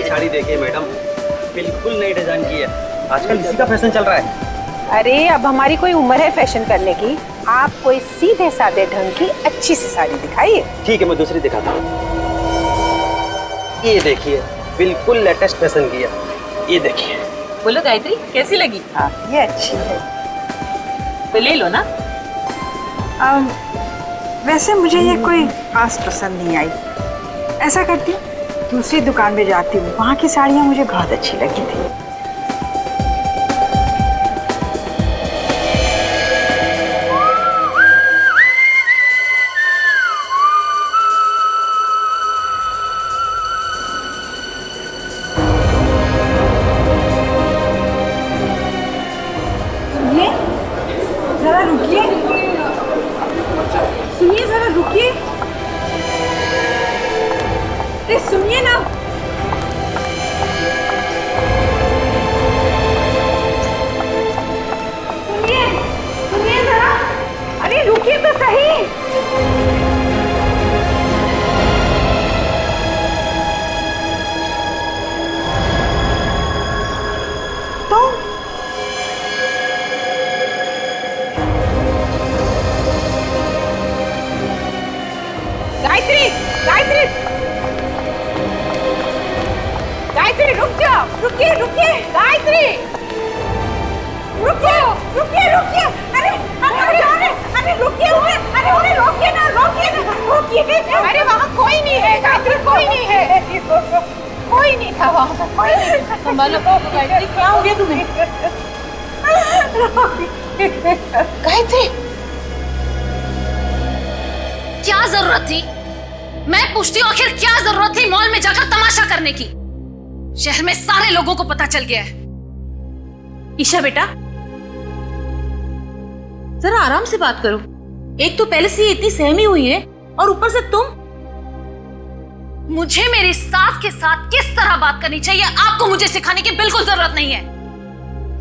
साड़ी देखिए मैडम, बिल्कुल नई डिजाइन की है, आजकल इसी का फैशन चल रहा है। अरे अब हमारी कोई उम्र है फैशन करने की? आप कोई सीधे साधे ढंग की अच्छी सी साड़ी दिखाइए। ठीक है, मैं दूसरी दिखाता हूँ। ये देखिए, बिल्कुल लेटेस्ट फैशन की है, ये देखिए। बोलो गायत्री, कैसी लगी? हाँ ये अच्छी है। तो ले लो ना। वैसे मुझे ये कोई खास पसंद नहीं आई। ऐसा करती हूँ, दूसरी दुकान में जाती हूँ, वहाँ की साड़ियाँ मुझे बहुत अच्छी लगी थी। जरा रुकिए, सुनिए जरा रुकिए। अरे सुनिए ना। सुनिए सुनिए जरा, अरे रुकिए तो सही। तो गायत्री, गायत्री, गायत्री रुक जाओ, रुकिए रुकिए, गायत्री रुकिए रुकिए रुकिए। अरे अरे अरे अरे रुकिए, अरे उन्हें रोकिए ना, रोकिए ना, रोकिए। अरे वहाँ कोई नहीं है गायत्री, कोई नहीं है, कोई नहीं था वहाँ पर, कोई नहीं था। संभालो गायत्री, क्या हो गया तुम्हें? गायत्री, क्या जरूरत थी? मैं पूछती हूँ, आखिर क्या जरूरत थी मॉल में जाकर तमाशा करने की? शहर में सारे लोगों को पता चल गया है। ईशा बेटा, जरा आराम से बात करो। एक तो पहले से इतनी सहमी हुई है और ऊपर से तुम। मुझे मेरी सास के साथ किस तरह बात करनी चाहिए आपको मुझे सिखाने की बिल्कुल जरूरत नहीं है।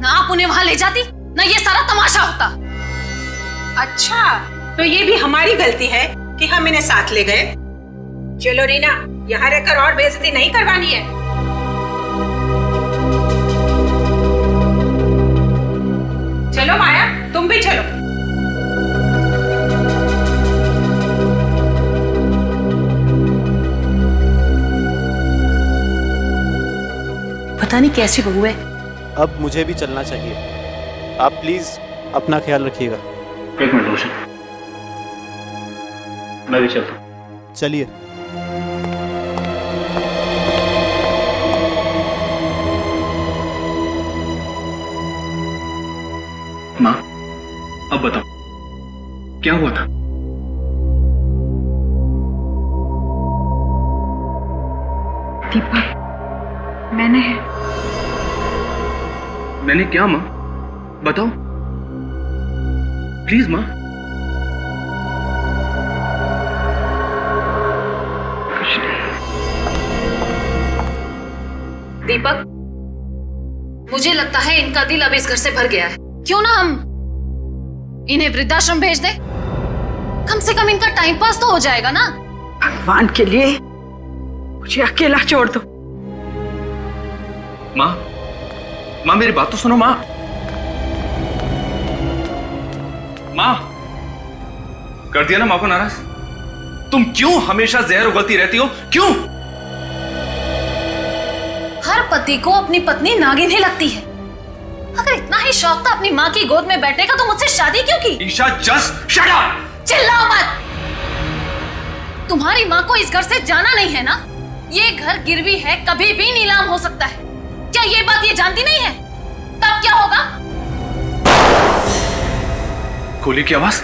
ना आप उन्हें वहां ले जाती, ना ये सारा तमाशा होता। अच्छा, तो ये भी हमारी गलती है कि हम इन्हें साथ ले गए। चलो रीना, यहाँ रहकर और बेइज्जती नहीं करवानी है। चलो माया, तुम भी चलो। पता नहीं कैसी बहू है। अब मुझे भी चलना चाहिए, आप प्लीज अपना ख्याल रखिएगा। एक मिनट रोशन, मैं भी चलता हूँ। चलिए। माँ, अब बताओ क्या हुआ था? दीपक, मैंने क्या माँ? बताओ प्लीज माँ। दीपक, मुझे लगता है इनका दिल अब इस घर से भर गया है। क्यों ना हम इन्हें वृद्धाश्रम भेज दे? कम से कम इनका टाइम पास तो हो जाएगा ना। भगवान के लिए मुझे अकेला छोड़ दो। माँ, माँ मेरी बात तो सुनो माँ। माँ, कर दिया ना माँ को नाराज? तुम क्यों हमेशा जहर उगलती रहती हो? क्यों? हर पति को अपनी पत्नी नागिन ही लगती है। अगर इतना ही शौक था अपनी माँ की गोद में बैठने का तो मुझसे शादी क्यों की? Isha, just shut up! चिल्लाओ मत। तुम्हारी माँ को इस घर से जाना नहीं है ना? ये घर गिरवी है, कभी भी नीलाम हो सकता है। क्या ये बात ये जानती नहीं है? तब क्या होगा? गोली की आवाज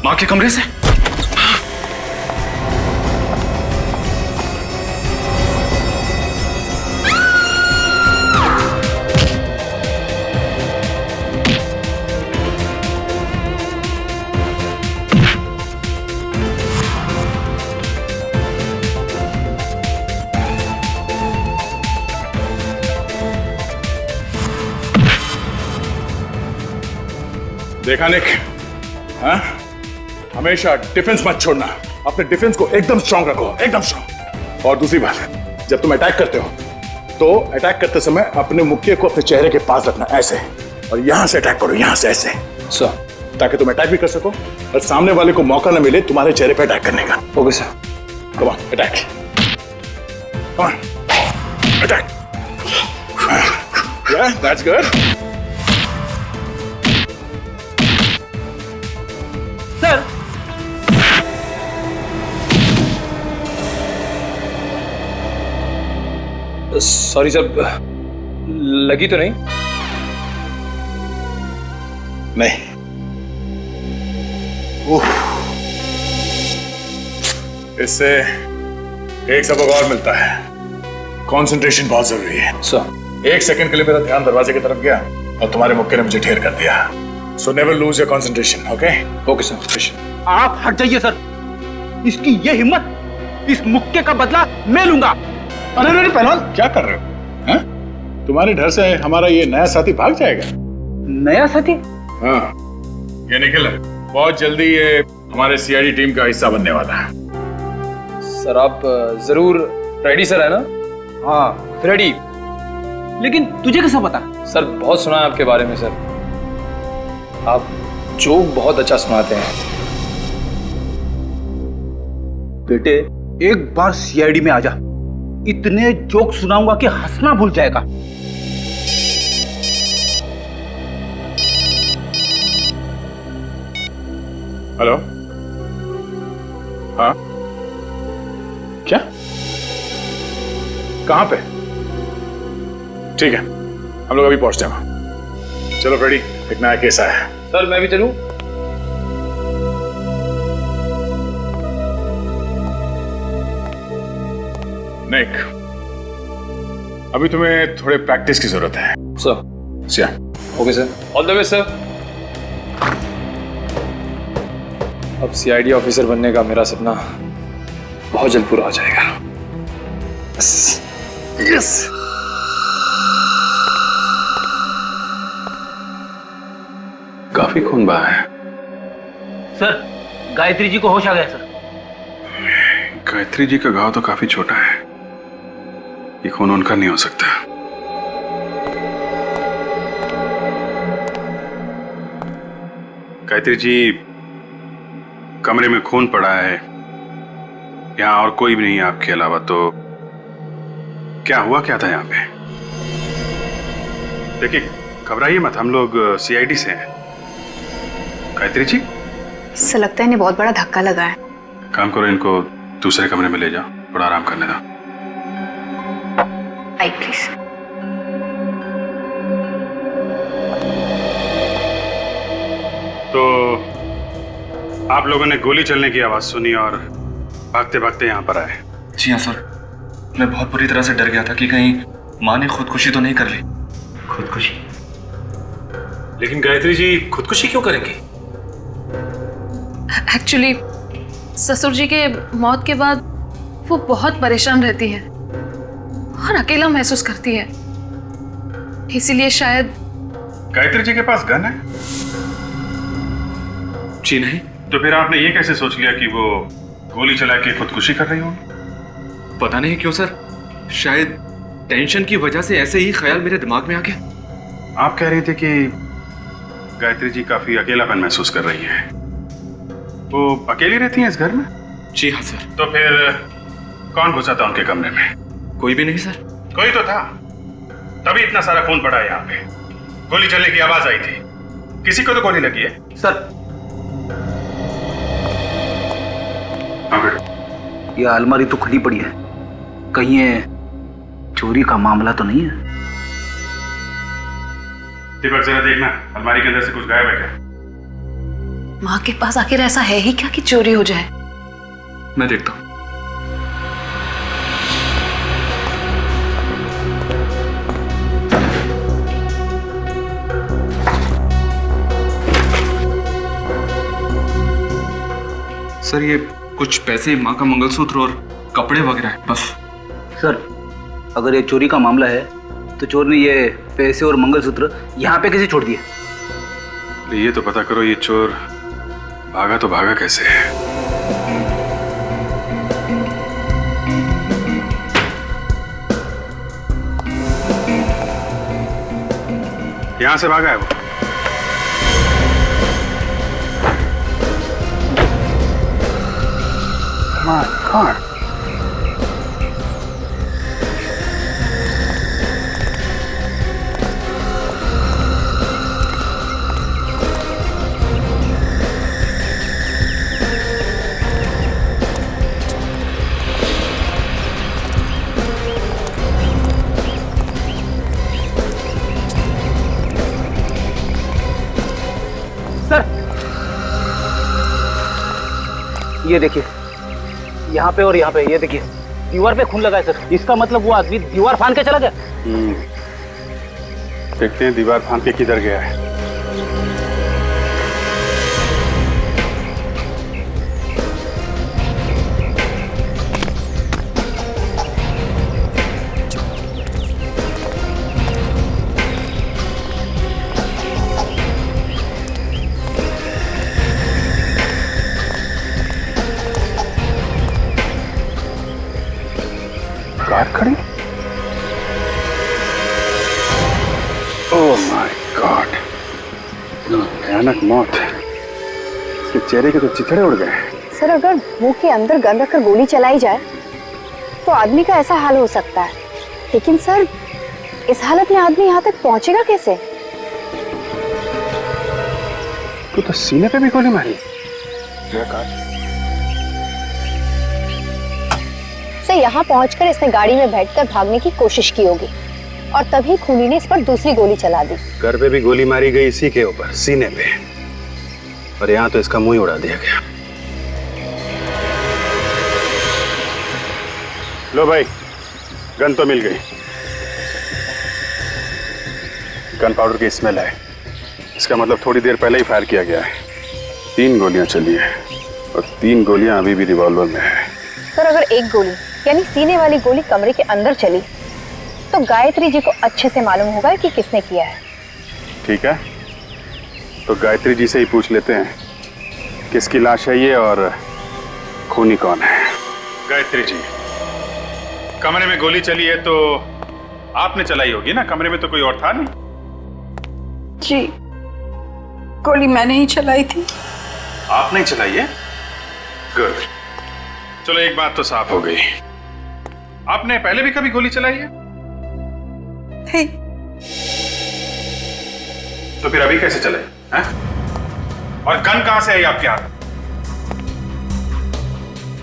माँ के कमरे से। देखा निक, हाँ? हमेशा डिफेंस मत छोड़ना, अपने डिफेंस को एकदम स्ट्रांग रखो, एकदम स्ट्रांग। और दूसरी बात, जब तुम अटैक करते हो तो अटैक करते समय अपने मुक्के को अपने चेहरे के पास रखना, ऐसे, और यहां से अटैक करो, यहां से ऐसे, ताकि तुम अटैक भी कर सको और सामने वाले को मौका न मिले तुम्हारे चेहरे पे अटैक करने का। Okay sir. Come on, attack, come on, attack. Yeah, that's good. Sir sorry sir, लगी तो नहीं? नहीं। इससे एक सबक और मिलता है, कंसंट्रेशन बहुत जरूरी है। सर। 1 सेकंड के लिए मेरा ध्यान दरवाजे की तरफ गया और तुम्हारे मुक्के ने मुझे ढेर कर दिया। So never lose your concentration, okay? Okay sir. आप हट जाइए सर, इसकी ये हिम्मत, इस मुक्के का बदला मैं लूंगा। अरे अरे पहलवान, क्या कर रहे हो? हैं? तुम्हारे डर से हमारा ये नया साथी भाग जाएगा। नया साथी? हाँ, ये निखिल है, बहुत जल्दी ये हमारे सीआईडी टीम का हिस्सा बनने वाला है। सर आप जरूर रेडी सर है ना? हाँ रेडी। लेकिन तुझे कैसा पता? सर बहुत सुना है आपके बारे में सर, आप जोक बहुत अच्छा सुनाते हैं। बेटे एक बार सीआईडी में आ जा, इतने जोक सुनाऊंगा कि हंसना भूल जाएगा। हेलो, हाँ, क्या, कहां पे? ठीक है, हम लोग अभी पहुंचते हैं वहां। चलो फ्रेडी, एक नया केस आया है। सर मैं भी चलूं? निक, अभी तुम्हें थोड़े प्रैक्टिस की जरूरत है। Sir. Siya, okay sir, all the best sir. अब सीआईडी ऑफिसर बनने का मेरा सपना बहुत जल्द पूरा हो जाएगा। यस। काफी खून बहा है। सर गायत्री जी को होश आ गया सर। गायत्री जी का घाव तो काफी छोटा है, ये खून उनका नहीं हो सकता। गायत्री जी, कमरे में खून पड़ा है, यहां और कोई भी नहीं है आपके अलावा, तो क्या हुआ क्या था यहाँ पे? देखिए घबराइए मत, हम लोग सीआईडी से हैं। गायत्री जी, इससे लगता है इन्हें बहुत बड़ा धक्का लगा है। काम करो, इनको दूसरे कमरे में ले जाओ, थोड़ा आराम करने दो। आई प्लीज। तो आप लोगों ने गोली चलने की आवाज सुनी और भागते भागते यहाँ पर आए? जी हाँ सर, मैं बहुत बुरी तरह से डर गया था कि कहीं माँ ने खुदकुशी तो नहीं कर ली। खुदकुशी? लेकिन गायत्री जी खुदकुशी क्यों करेंगी? एक्चुअली ससुर जी के मौत के बाद वो बहुत परेशान रहती है और अकेला महसूस करती है, इसीलिए शायद। गायत्री जी के पास गन है? जी नहीं। तो फिर आपने ये कैसे सोच लिया कि वो गोली चला के खुदकुशी कर रही होंगी? पता नहीं क्यों सर, शायद टेंशन की वजह से ऐसे ही ख्याल मेरे दिमाग में आ गया। आप कह रहे थे कि गायत्री जी काफी अकेलापन महसूस कर रही है, वो अकेली रहती हैं इस घर में? जी हाँ सर। तो फिर कौन घुसा था उनके कमरे में? कोई भी नहीं सर। कोई तो था, तभी इतना सारा खून पड़ा है यहाँ पे। गोली चलने की आवाज आई थी, किसी को तो गोली लगी है। सर हाँ बेटा, ये अलमारी तो खुली पड़ी है, कहीं ये चोरी का मामला तो नहीं है? दीपक जरा देखना, अलमारी के अंदर से कुछ गायब है क्या? माँ के पास आखिर ऐसा है ही क्या कि चोरी हो जाए? मैं देखता हूँ। सर ये कुछ पैसे, माँ का मंगलसूत्र और कपड़े वगैरह है बस। सर अगर ये चोरी का मामला है तो चोर ने ये पैसे और मंगलसूत्र यहाँ पे कैसे छोड़ दिए? ये तो पता करो, ये चोर भागा तो भागा कैसे है? यहां से भागा है वो। My God. ये देखिए, यहाँ पे और यहाँ पे, ये देखिए दीवार पे खून लगा है सर। इसका मतलब वो आदमी दीवार फांद के चला गया। देखते हैं दीवार फांद के किधर गया है। कार खड़ी। ओह माय गॉड, भयानक मौत। इसके चेहरे के तो चिथड़े उड़ गए। सर अगर मुंह के अंदर गन रखकर गोली चलाई जाए तो आदमी का ऐसा हाल हो सकता है, लेकिन सर इस हालत में आदमी यहाँ तक पहुंचेगा कैसे? तू तो सीने पे भी गोली मारी। सर यहाँ पहुंचकर इसने गाड़ी में बैठकर भागने की कोशिश की होगी और तभी खूनी ने इस पर दूसरी गोली चला दी। घर पे भी गोली मारी गई इसी के ऊपर, सीने पे, और यहाँ तो इसका मुंह ही उड़ा दिया गया। लो भाई, गन तो मिल गई। गन पाउडर की स्मेल है, इसका मतलब थोड़ी देर पहले ही फायर किया गया है। 3 गोलियां चली है और 3 गोलियां अभी भी रिवॉल्वर में है। सर अगर एक गोली यानी सीने वाली गोली कमरे के अंदर चली तो गायत्री जी को अच्छे से मालूम होगा कि किसने किया है। ठीक है, तो गायत्री जी से ही पूछ लेते हैं किसकी लाश है ये और खूनी कौन है। गायत्री जी, कमरे में गोली चली है तो आपने चलाई होगी ना, कमरे में तो कोई और था नहीं। जी, गोली मैंने ही चलाई थी। आपने ही चलाई है? गुड। चलो एक बात तो साफ हो गई, आपने पहले भी कभी गोली चलाई है? नहीं। तो फिर अभी कैसे चले हैं? और गन कहां से आई आपके हाथ?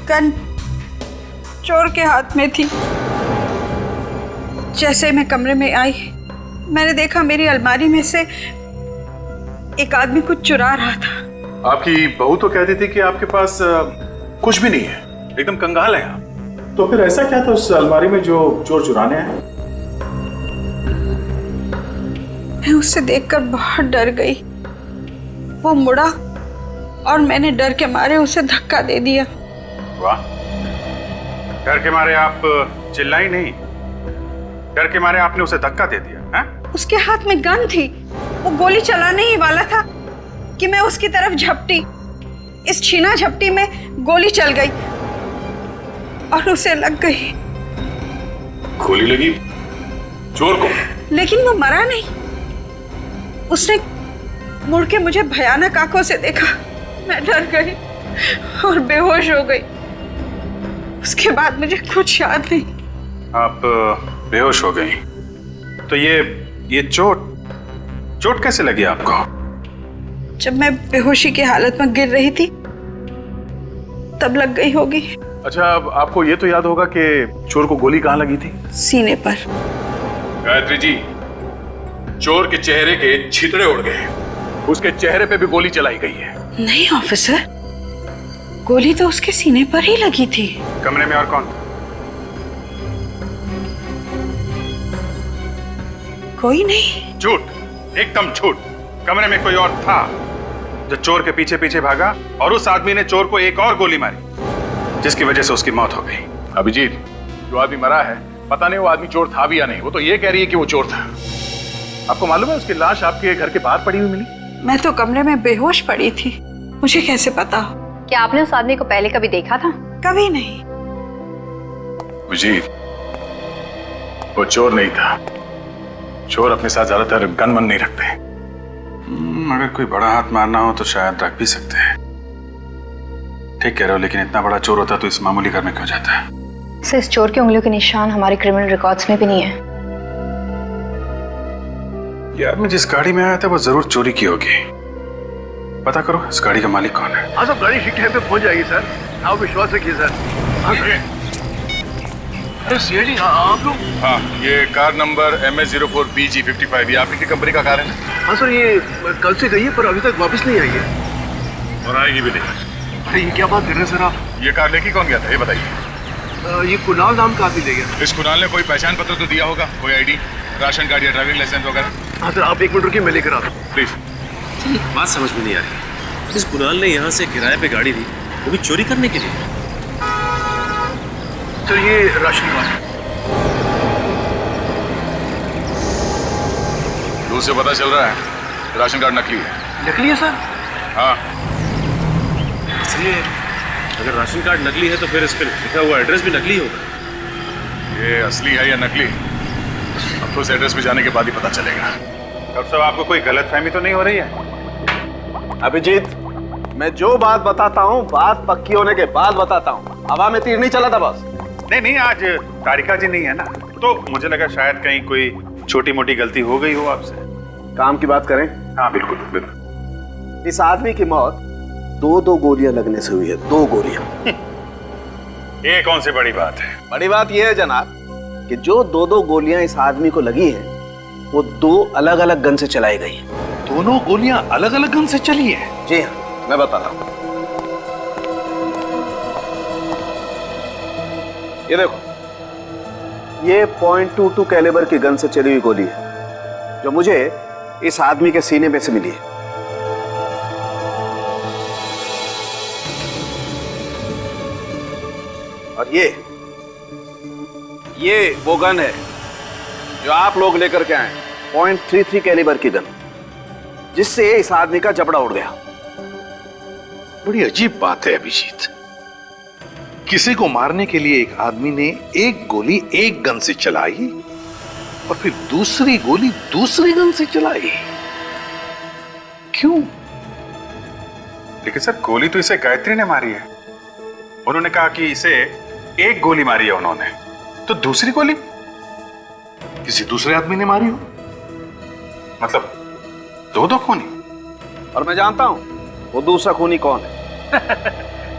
गन चोर के हाथ में थी। जैसे मैं कमरे में आई मैंने देखा मेरी अलमारी में से एक आदमी कुछ चुरा रहा था। आपकी बहू तो कहती थी कि आपके पास कुछ भी नहीं है, एकदम कंगाल है आप। तो फिर ऐसा क्या था उस अलमारी में जो चोर चुराने आए? मैं उससे देखकर बहुत डर गई। वो मुड़ा और मैंने डर के मारे उसे धक्का दे दिया। वाह, डर के मारे आप चिल्लाई नहीं, डर के मारे आपने उसे धक्का दे दिया है? उसके हाथ में गन थी, वो गोली चलाने ही वाला था कि मैं उसकी तरफ झपटी। इस छीना झपटी में गोली चल गई और उसे लग गई। गोली लगी चोर को? लेकिन वो मरा नहीं। उसने मुड़ के मुझे भयानक आंखों से देखा। मैं डर गई और बेहोश हो गई। उसके बाद मुझे कुछ याद नहीं। आप बेहोश हो गई? तो ये चोट कैसे लगी आपको? जब मैं बेहोशी की हालत में गिर रही थी तब लग गई होगी। अच्छा, अब आपको ये तो याद होगा कि चोर को गोली कहाँ लगी थी? सीने पर। गायत्री जी, चोर के चेहरे के छितड़े उड़ गए, उसके चेहरे पे भी गोली चलाई गई है। नहीं ऑफिसर, गोली तो उसके सीने पर ही लगी थी। कमरे में और कौन था? कोई नहीं। झूठ, एकदम झूठ। कमरे में कोई और था जो चोर के पीछे पीछे भागा और उस आदमी ने चोर को एक और गोली मारी जिसकी वजह से उसकी मौत हो गई। अभिजीत, जो आदमी मरा है पता नहीं वो आदमी चोर था भी या नहीं, वो तो ये कह रही है कि वो चोर था। आपको मालूम है उसकी लाश आपके घर के बाहर पड़ी हुई मिली? मैं तो कमरे में बेहोश पड़ी थी, मुझे कैसे पता हो? क्या आपने उस आदमी को पहले कभी देखा था? कभी नहीं। अभिजीत, वो चोर नहीं था। चोर अपने साथ ज्यादातर गन मन नहीं रखते। अगर कोई बड़ा हाथ मारना हो तो शायद रख भी सकते हैं। ठीक कह रहे हो, लेकिन इतना बड़ा चोर होता तो इस मामूली घर में क्यों जाता है? सर, इस चोर के उंगलियों के निशान हमारे क्रिमिनल रिकॉर्ड्स में भी नहीं है। यार, मैं जिस गाड़ी में आया था वो जरूर चोरी की होगी। पता करो इस गाड़ी का मालिक कौन है। हाँ, सब गाड़ी ठीक टाइम पे पहुंच जाएगी सर, आप विश्वास रखिए सर। अरे सीआईडी आप लोग? हाँ, ये कार नंबर MS04BG55, ये आप ही की कंपनी का कार है? हाँ सर, ये कल से गई है पर अभी तक वापस नहीं आई है। और आएगी भी नहीं। अरे ये क्या बात कर रहे हैं सर आप? ये कार लेके कौन गया था ये बताइए। ये कुणाल नाम का आदमी ले गया। इस कुणाल ने कोई पहचान पत्र तो दिया होगा, कोई आईडी, राशन कार्ड या ड्राइविंग लाइसेंस वगैरह? हाँ सर, आप 1 मिनट रुकिए, मैं लेकर आता हूँ प्लीज। बात समझ में नहीं आ रही। इस कुणाल ने यहाँ से किराए पे गाड़ी दी, वो भी चोरी करने के लिए। सर, ये राशन कार्ड दूर से पता चल रहा है राशन कार्ड नकली है। नकली है सर? हाँ। इसलिए अगर राशन कार्ड नकली है तो फिर इस पे लिखा हुआ एड्रेस भी नकली होगा। ये असली है या नकली, अब तो उस एड्रेस पे जाने के बाद ही पता चलेगा। डॉक्टर साहब, आपको कोई गलतफहमी तो नहीं हो रही है? अभिजीत, मैं जो बात बताता हूँ बात पक्की होने के बाद बताता हूँ। हवा में तीर नहीं चला था बस। नहीं, आज तारिका जी नहीं है ना, तो मुझे लगा शायद कहीं कोई छोटी मोटी गलती हो गई हो आपसे। काम की बात करें? हाँ बिल्कुल बिल्कुल। इस आदमी की मौत 2 गोलियां लगने से हुई है। 2 गोलियां। ये कौन सी बड़ी बात है? बड़ी बात यह है जनाब कि जो 2 गोलियां इस आदमी को लगी हैं वो 2 अलग अलग गन से चलाई गई हैं। दोनों गोलियां अलग अलग गन से चली है? जी हाँ, मैं बताता हूँ। ये देखो, ये .22 कैलिबर की गन से चली हुई गोली है जो मुझे इस आदमी के सीने में से मिली है। और ये वो गन है जो आप लोग लेकर के आए, .33 कैलिबर की गन, जिससे इस आदमी का जबड़ा उड़ गया। बड़ी अजीब बात है अभिजीत, किसी को मारने के लिए एक आदमी ने एक गोली एक गन से चलाई और फिर दूसरी गोली दूसरी गन से चलाई। क्यों? लेकिन सर, गोली तो इसे गायत्री ने मारी है। उन्होंने कहा कि इसे एक गोली मारी है उन्होंने, तो दूसरी गोली किसी दूसरे आदमी ने मारी हो। मतलब 2 खूनी। और मैं जानता हूं वो दूसरा खूनी कौन है।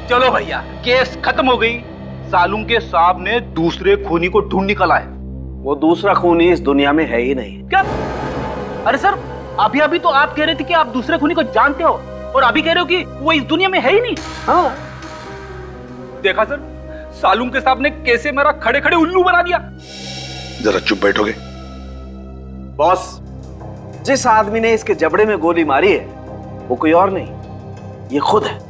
चलो भैया, केस खत्म हो गई। सालुंग के साहब ने दूसरे खूनी को ढूंढ निकाला है। वो दूसरा खूनी इस दुनिया में है ही नहीं। क्या? अरे सर, अभी तो आप कह रहे थे कि आप दूसरे खूनी को जानते हो, और अभी कह रहे हो कि वो इस दुनिया में है ही नहीं। हाँ, देखा सर, सालुंग के साहब ने कैसे मेरा खड़े खड़े उल्लू बना दिया। जरा चुप बैठोगे? बॉस, जिस आदमी ने इसके जबड़े में गोली मारी है वो कोई और नहीं, ये खुद है।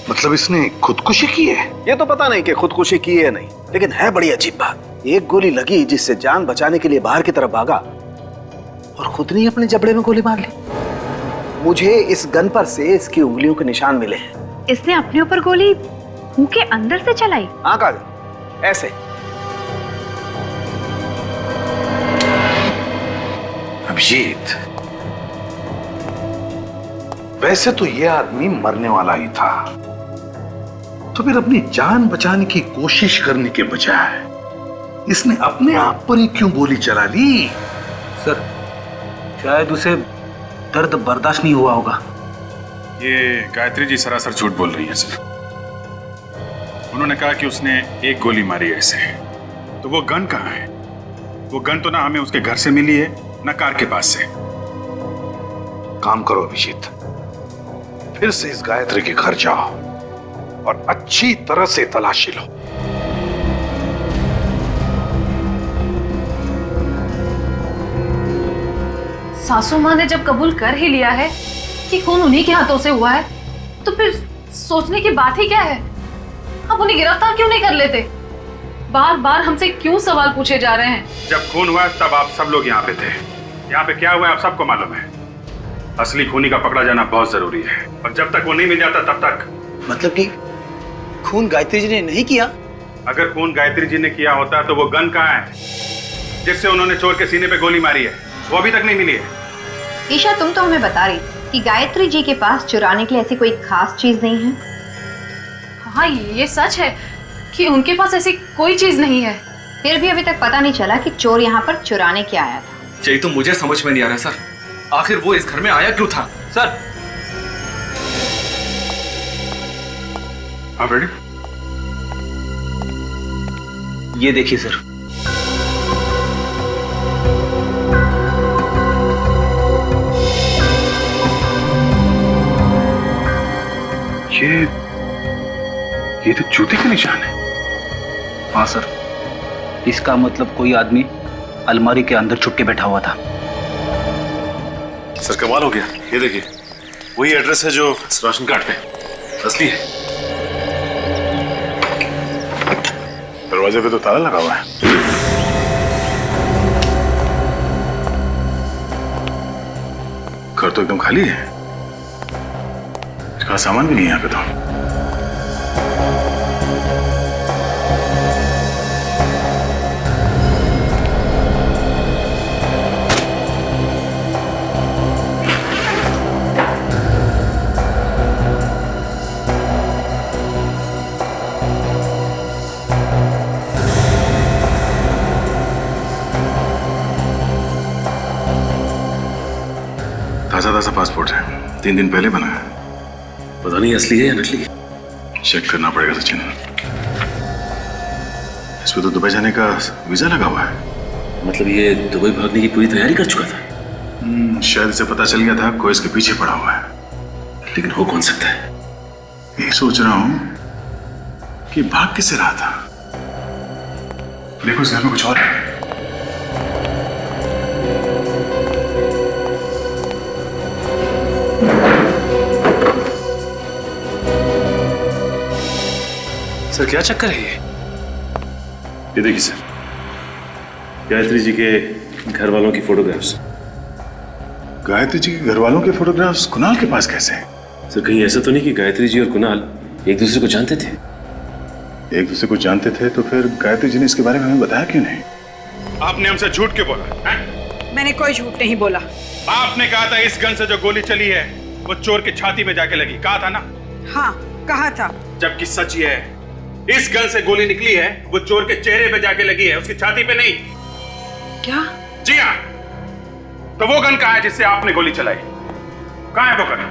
मतलब इसने खुदकुशी की है? ये तो पता नहीं कि खुदकुशी की है नहीं, लेकिन है बड़ी अजीब बात। एक गोली लगी जिससे जान बचाने के लिए बाहर की तरफ भागा और खुद ने अपने जबड़े में गोली मार ली। मुझे इस गन पर से इसकी उंगलियों के निशान मिले हैं। इसने अपने ऊपर गोली मुंह के अंदर से चलाई? हाँ काजल, ऐसे। अभिजीत, वैसे तो ये आदमी मरने वाला ही था, तो फिर अपनी जान बचाने की कोशिश करने के बजाय इसने अपने आप पर ही क्यों गोली चला ली? सर, शायद उसे दर्द बर्दाश्त नहीं हुआ होगा। ये गायत्री जी सरासर झूठ बोल रही है सर। उन्होंने कहा कि उसने एक गोली मारी है इसे, तो वो गन कहाँ है? वो गन तो ना हमें उसके घर से मिली है ना कार के पास से। काम करो अभिजीत, फिर से इस गायत्री के घर जाओ और अच्छी तरह से तलाशी लो। सासू माँ ने जब कबूल कर ही लिया है कि खून उन्हीं के हाथों से हुआ है, तो फिर सोचने की बात ही क्या है? आप उन्हें गिरफ्तार क्यों नहीं कर लेते? बार बार हमसे क्यों सवाल पूछे जा रहे हैं? जब खून हुआ तब आप सब लोग यहाँ पे थे। यहाँ पे क्या हुआ आप सबको मालूम है। असली खूनी का पकड़ा जाना बहुत जरूरी है, और जब तक वो नहीं मिल जाता तब तक। मतलब कि खून गायत्री जी ने नहीं किया? अगर खून गायत्री जी ने किया होता तो वो गन कहाँ है जिससे उन्होंने चोर के सीने पे गोली मारी है, वो अभी तक नहीं मिली है। ईशा, तुम तो हमें बता रही कि गायत्री जी के पास चुराने के लिए ऐसी कोई खास चीज नहीं है। हाँ, ये सच है कि उनके पास ऐसी कोई चीज नहीं है। फिर भी अभी तक पता नहीं चला कि चोर यहाँ पर चुराने क्या आया था। यही तो मुझे समझ में नहीं आ रहा सर, आखिर वो इस घर में आया क्यों था? सर, आप रेडी? ये देखिए सर। ये तो जूते के निशान है। हाँ सर, इसका मतलब कोई आदमी अलमारी के अंदर छुप के बैठा हुआ था। सर कमाल हो गया, ये देखिए वही एड्रेस है जो इस राशन कार्ड पे असली है। दरवाजे पे तो ताला लगा हुआ है। घर तो एकदम खाली है, इसका सामान भी नहीं है यहाँ पे तो। ताजा ताजा पासपोर्ट है, 3 दिन पहले बना है। पता नहीं असली है या नकली। चेक करना पड़ेगा सचिन। इस पे तो दुबई जाने का वीजा लगा हुआ है। मतलब ये दुबई भागने की पूरी तैयारी कर चुका था। शायद इसे पता चल गया था कोई इसके पीछे पड़ा हुआ है। लेकिन हो कौन सकता है? यही सोच रहा हूं कि भाग किससे रहा था। देखो इस घर में कुछ और है। सर क्या चक्कर है ये देखिए सर, गायत्री जी के घर वालों की फोटोग्राफ्स। गायत्री जी के घर वालों के फोटोग्राफ्स कुणाल के पास कैसे हैं? सर कहीं ऐसा तो नहीं कि गायत्री जी और कुणाल एक दूसरे को जानते थे? एक दूसरे को जानते थे तो फिर गायत्री जी ने इसके बारे में हमें बताया क्यों नहीं? आपने हमसे झूठ क्यों बोला है? मैंने कोई झूठ नहीं बोला। आपने कहा था इस गन से जो गोली चली है वो चोर की छाती में जाके लगी, कहा था ना? हाँ, कहा था। जबकि सच ये है, इस गन से गोली निकली है वो चोर के चेहरे पे जाके लगी है, उसकी छाती पे नहीं। क्या? जी हाँ। तो वो गन कहाँ है जिससे आपने गोली चलाई? कहाँ है वो गन?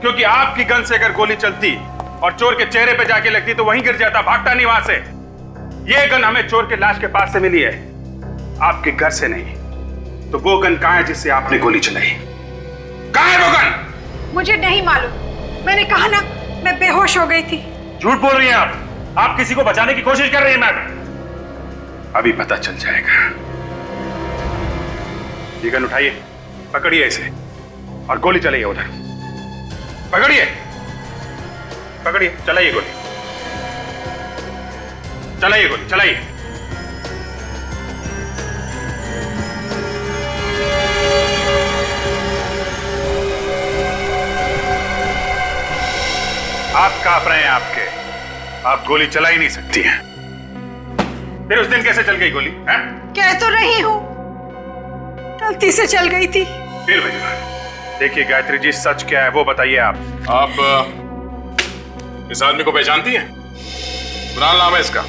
क्योंकि आपकी गन से अगर गोली चलती और चोर के चेहरे पे जाके लगती तो वहीं गिर जाता, भागता नहीं वहां से। ये गन हमें चोर के लाश के पास से मिली है, आपके घर से नहीं। तो वो गन कहाँ है जिससे आपने गोली चलाई? कहाँ है वो गन? मुझे नहीं मालूम। मैंने कहा ना, मैं बेहोश हो गई थी। झूठ बोल रही हैं आप किसी को बचाने की कोशिश कर रही हैं मैडम। अभी पता चल जाएगा। ये गन उठाइए, पकड़िए इसे और गोली चलाइए उधर। पकड़िए, पकड़िए, चलाइए गोली, चलाइए गोली, चलाइए। आप कांप रहे हैं, आप गोली चला ही नहीं सकती हैं। फिर उस दिन कैसे चल गई गोली? हैं? कह तो रही हूँ, गलती से चल गई थी। फिर भैया देखिए गायत्री जी, सच क्या है वो बताइए आप इस आदमी को पहचानती हैं? कुणाल नाम है इसका।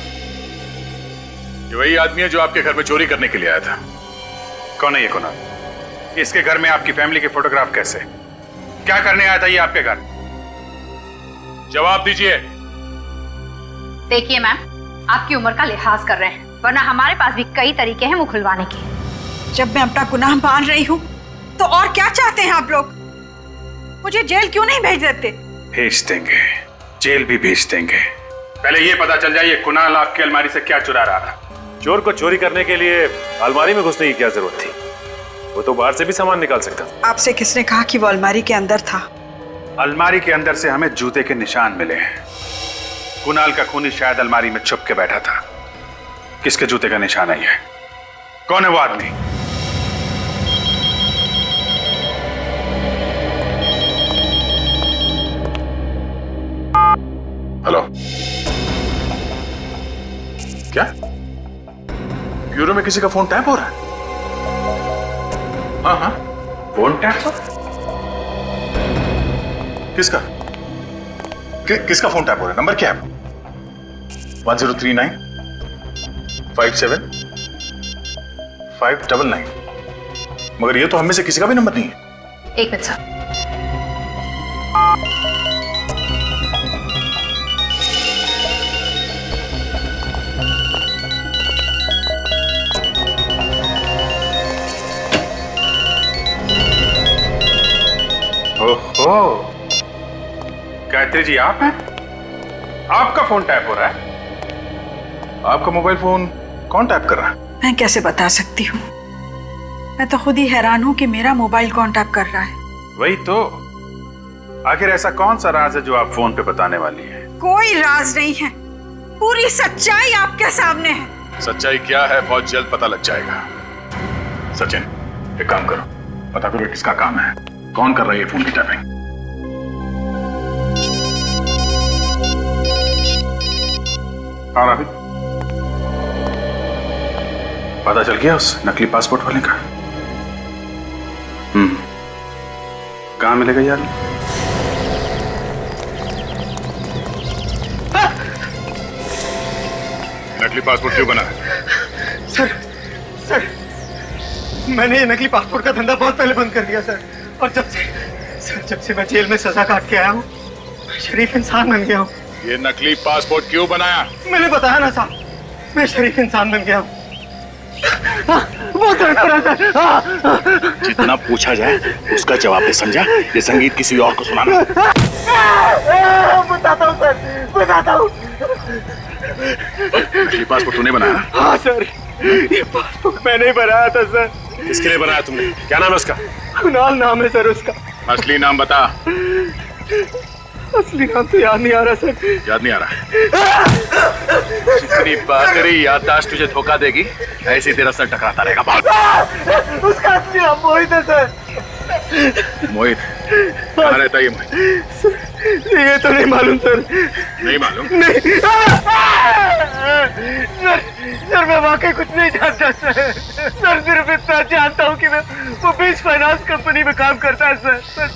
ये वही आदमी है जो आपके घर में चोरी करने के लिए आया था। कौन है ये कुणाल? इसके घर में आपकी फैमिली के फोटोग्राफ कैसे? क्या करने आया था ये आपके घर? जवाब दीजिए। देखिए मैम, आपकी उम्र का लिहाज कर रहे हैं, वरना हमारे पास भी कई तरीके हैं मुंह खुलवाने के। जब मैं अपना गुनाह मान रही हूँ तो और क्या चाहते हैं आप लोग? मुझे जेल क्यों नहीं भेज देते? भेज देंगे, जेल भी भेज देंगे। पहले ये पता चल जाए ये कुणाल आपकी अलमारी से क्या चुरा रहा था। चोर को चोरी करने के लिए अलमारी में घुसने की क्या जरूरत थी? वो तो बाहर से भी सामान निकाल सकता था। आपसे किसने कहा कि वो अलमारी के अंदर था? अलमारी के अंदर से हमें जूते के निशान मिले हैं। कुणाल का खूनी शायद अलमारी में छुप के बैठा था। किसके जूते का निशान है ये? कौन है वो आदमी? हेलो, क्या ब्यूरो में किसी का फोन टैप हो रहा है? हाँ हाँ, फोन टैप हो? किसका? किसका फोन टैप हो रहा है? नंबर क्या है? 1039 57 599। मगर ये तो हम में से किसी का भी नंबर नहीं है। एक मिनट सर। ओहो, गायत्री जी आप हैं? आपका फोन टैप हो रहा है? आपका मोबाइल फोन कौन टैप कर रहा है? मैं कैसे बता सकती हूँ, मैं तो खुद ही हैरान हूँ कि मेरा मोबाइल कौन टैप कर रहा है। वही तो, आखिर ऐसा कौन सा राज है जो आप फोन पे बताने वाली है? कोई राज नहीं है, पूरी सच्चाई आपके सामने है। सच्चाई क्या है बहुत जल्द पता लग जाएगा। सचिन, एक काम करो, पता करो किसका काम है, कौन कर रहा है ये फोन की टैपिंग। हाँ राबित, पता चल गया उस नकली पासपोर्ट वाले का? कहाँ मिलेगा यार? नकली पासपोर्ट क्यों बना है? सर मैंने ये नकली पासपोर्ट का धंधा बहुत पहले बंद कर दिया सर। और जब से मैं जेल में सजा काट के आया हूँ, शरीफ इंसान बन गया हूँ। ये नकली पासपोर्ट क्यों बनाया? मैंने बताया ना साहब, मैं शरीफ इंसान बन गया हूँ। बहुत दर्द हो रहा सर। जितना पूछा जाए उसका जवाब दे, समझा? ये संगीत किसी और को सुनाना। बताता हूँ सर, बताता हूँ। नकली पासपोर्ट तूने बनाया? हाँ सर, ये पासपोर्ट मैंने ही बनाया था सर। किसके लिए बनाया तुमने? क्या नाम है उसका? कुणाल नाम है सर उसका। असली नाम बता। असली नाम तो याद नहीं आ रहा सर। याद नहीं आ रहा? जितनी बाकरी याददाश्त तुझे धोखा देगी, ऐसे तेरा सर टकराता रहेगा। भाग। उसका असली नाम मोहित है सर। मोहित? कहाँ रहता है ये मोहित? ये तो नहीं मालूम सर। नहीं मालूम? नहीं। सर मैं वाकई कुछ नहीं जानता सर। सर सिर्फ इतना जानता हूँ कि मैं वो बीच फाइनेंस कंपनी में काम करता है सर।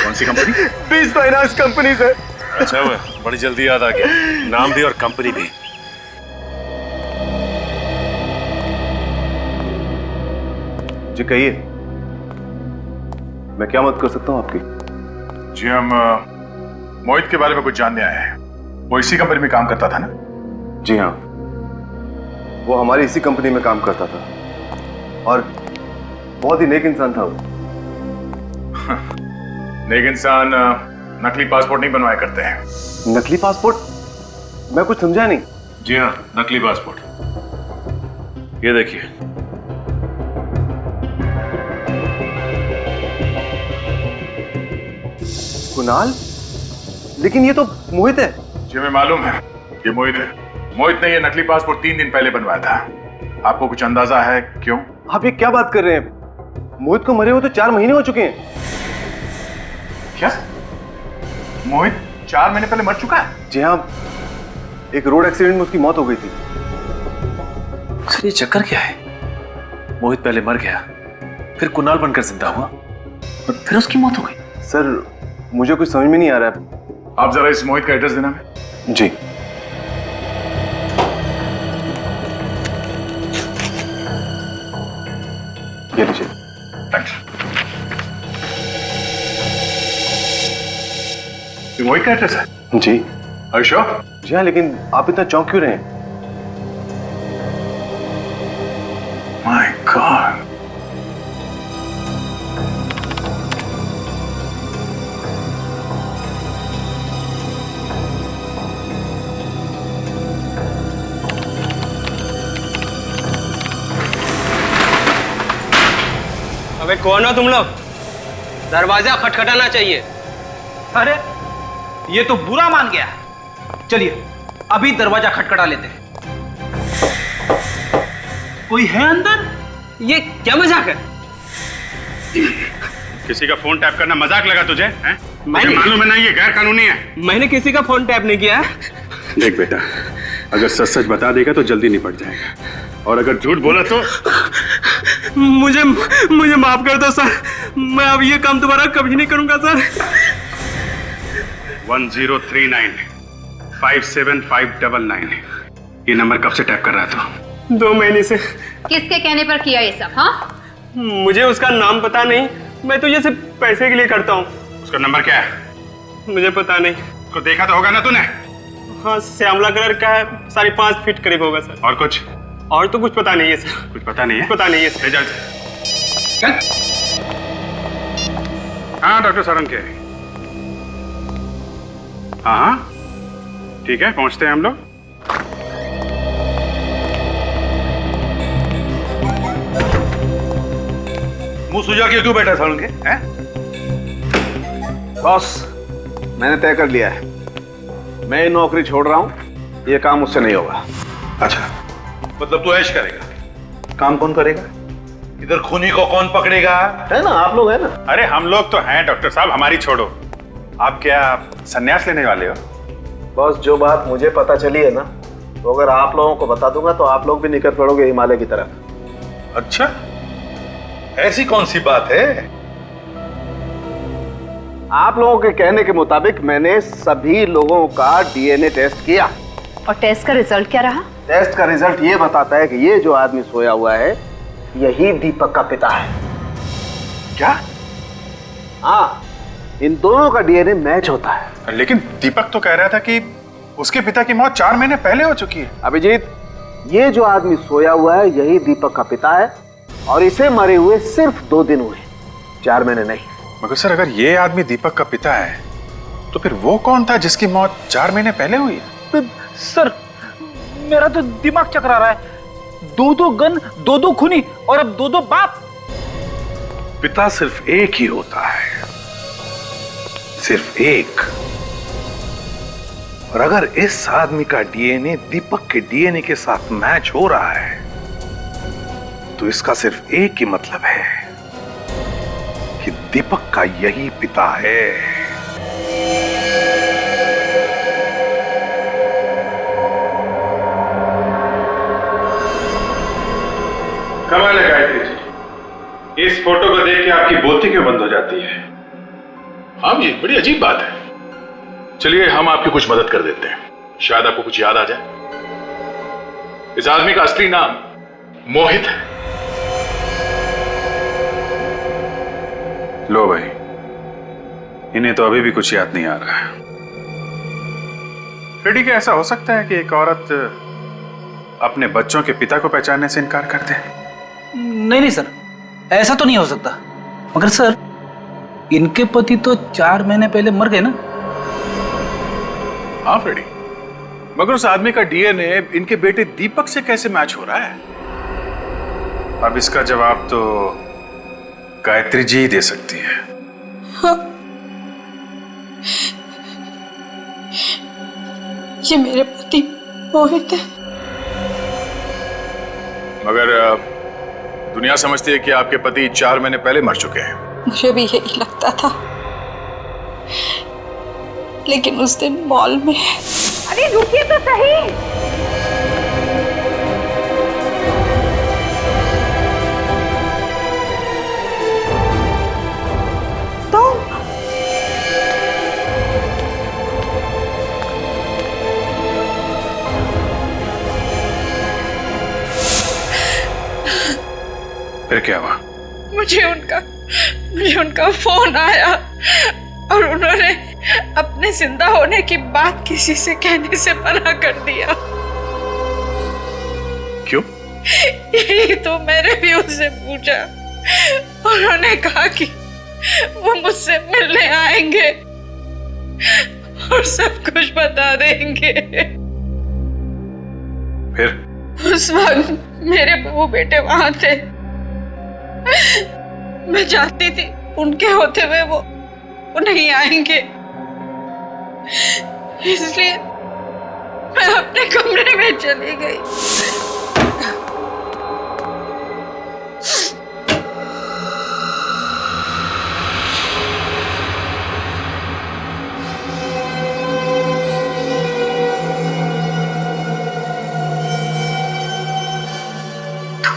कौन सी कंपनी? बीच फाइनेंस कंपनी सर। अच्छा हुआ, बड़ी जल्दी याद आ गया, नाम भी और कंपनी भी। जी कहिए, मैं क्या मदद कर सकता हूँ आपकी? जी हम मोहित के बारे में कुछ जानने आए हैं। वो इसी कंपनी में काम करता था ना? जी हाँ, वो हमारी इसी कंपनी में काम करता था और बहुत ही नेक इंसान था वो। नेक इंसान नकली पासपोर्ट नहीं बनवाया करते हैं। नकली पासपोर्ट? मैं कुछ समझा नहीं। जी हाँ, नकली पासपोर्ट। ये देखिए। कुणाल? लेकिन ये तो मोहित है। जी हमें मालूम है ये मोहित है। मोहित ने ये नकली पासपोर्ट 3 दिन पहले बनवाया था। आपको कुछ अंदाजा है क्यों? आप ये क्या बात कर रहे हैं? मोहित को मरे हुए तो 4 महीने हो चुके हैं। क्या? मोहित 4 महीने पहले मर चुका है? जी हाँ, एक रोड एक्सीडेंट में उसकी मौत हो गई थी। सर ये चक्कर क्या है? मोहित पहले मर गया, फिर कुणाल बनकर जिंदा हुआ और फिर उसकी मौत हो गई। सर मुझे कुछ समझ में नहीं आ रहा है। आप जरा इस मोहित का एड्रेस देना है। जी। ये लीजिए। थैंक्स। ये मोहित का एड्रेस है? जी। Are you sure? जी हाँ, लेकिन आप इतना चौंक क्यों रहे हैं? My God. अबे कौन हो तुम लोग? दरवाजा खटखटाना चाहिए। अरे ये तो बुरा मान गया। चलिए अभी दरवाजा खटखटा लेते हैं। कोई है अंदर? ये क्या मजाक है? किसी का फोन टैप करना मजाक लगा तुझे? हैं? मुझे मैंने- मालूम है ना ये गैर कानूनी है। मैंने किसी का फोन टैप नहीं किया है। देख बेटा, अगर सच सच बता देगा तो जल्दी निपट जाएगा, और अगर झूठ बोला तो मुझे मुझे माफ कर दो सर, मैं अब ये काम दोबारा कभी नहीं करूंगा सर। 1039 57599 ये नंबर कब से टैप कर रहा था? 2 महीने से। किसके कहने पर किया ये सब? हाँ, मुझे उसका नाम पता नहीं, मैं तो ये सिर्फ पैसे के लिए करता हूँ। उसका नंबर क्या है? मुझे पता नहीं। उसको देखा तो होगा ना तूने? हाँ, श्यामला कलर का है, 5.5 फीट करीब होगा सर। और कुछ? और तो कुछ पता नहीं है सर। कुछ पता नहीं है? पता नहीं है सर। चल। हाँ डॉक्टर सारंग के। हाँ हाँ ठीक है, पहुंचते हैं हम लोग। मुंह सुजा के क्यों बैठा सारंग के? हैं? बॉस, मैंने तय कर लिया है, मैं ये नौकरी छोड़ रहा हूं, ये काम मुझसे नहीं होगा। अच्छा, मतलब तू ऐश करेगा? काम कौन करेगा? इधर खूनी को कौन पकड़ेगा? है ना, आप लोग है ना। अरे हम लोग तो हैं डॉक्टर साहब, हमारी छोड़ो। आप क्या संन्यास लेने वाले हो? बॉस, जो बात मुझे पता चली है ना, तो अगर आप लोगों को बता दूंगा तो आप लोग भी निकल पड़ोगे हिमालय की तरफ। अच्छा, ऐसी कौन सी बात है? आप लोगों के कहने के मुताबिक मैंने सभी लोगों का डीएनए टेस्ट किया। और टेस्ट का रिजल्ट क्या रहा? टेस्ट का रिजल्ट ये बताता है कि ये जो आदमी सोया हुआ है यही दीपक का पिता है। क्या? हाँ, इन दोनों का डीएनए मैच होता है। लेकिन दीपक तो कह रहा था कि उसके पिता की मौत 4 महीने पहले हो चुकी है। अभिजीत, ये जो आदमी सोया हुआ है यही दीपक का पिता है, और इसे मरे हुए सिर्फ 2 दिन हुए, 4 महीने नहीं। मगर सर, अगर ये आदमी दीपक का पिता है तो फिर वो कौन था जिसकी मौत 4 महीने पहले हुई? सर, मेरा तो दिमाग चकरा रहा है। 2 गन, 2 खूनी और अब 2 बाप। पिता सिर्फ एक ही होता है, सिर्फ एक। और अगर इस आदमी का डीएनए दीपक के डीएनए के साथ मैच हो रहा है तो इसका सिर्फ एक ही मतलब है कि दीपक का यही पिता है। कमाल है गायत्री जी, इस फोटो को देख के आपकी बोलती क्यों बंद हो जाती है? हाँ जी, बड़ी अजीब बात है। चलिए हम आपकी कुछ मदद कर देते हैं, शायद आपको कुछ याद आ जाए। इस आदमी का असली नाम मोहित है। लो भाई, इन्हें तो अभी भी कुछ याद नहीं आ रहा है। फिर ठीक है, ऐसा हो सकता है कि एक औरत अपने बच्चों के पिता को पहचानने से इनकार कर दे। नहीं सर, ऐसा तो नहीं हो सकता। मगर सर, इनके पति तो 4 महीने पहले मर गए ना। हाँ फ्रेडी, मगर उस आदमी का डीएनए इनके बेटे दीपक से कैसे मैच हो रहा है? अब इसका जवाब तो गायत्री जी ही दे सकती है। हाँ। ये मेरे पति मोहित है। मगर दुनिया समझती है कि आपके पति 4 महीने पहले मर चुके हैं। मुझे भी यही लगता था, लेकिन उस दिन मॉल में। अरे रुकिए तो सही। फिर क्या हुआ? मुझे उनका फोन आया और उन्होंने अपने जिंदा होने की बात किसी से कहने से मना कर दिया। क्यों? यही तो मैंने भी उससे पूछा। उन्होंने कहा कि वो मुझसे मिलने आएंगे और सब कुछ बता देंगे। फिर? उस वक्त मेरे बहू बेटे वहां थे। मैं चाहती थी उनके होते हुए वो नहीं आएंगे, इसलिए मैं अपने कमरे में चली गई।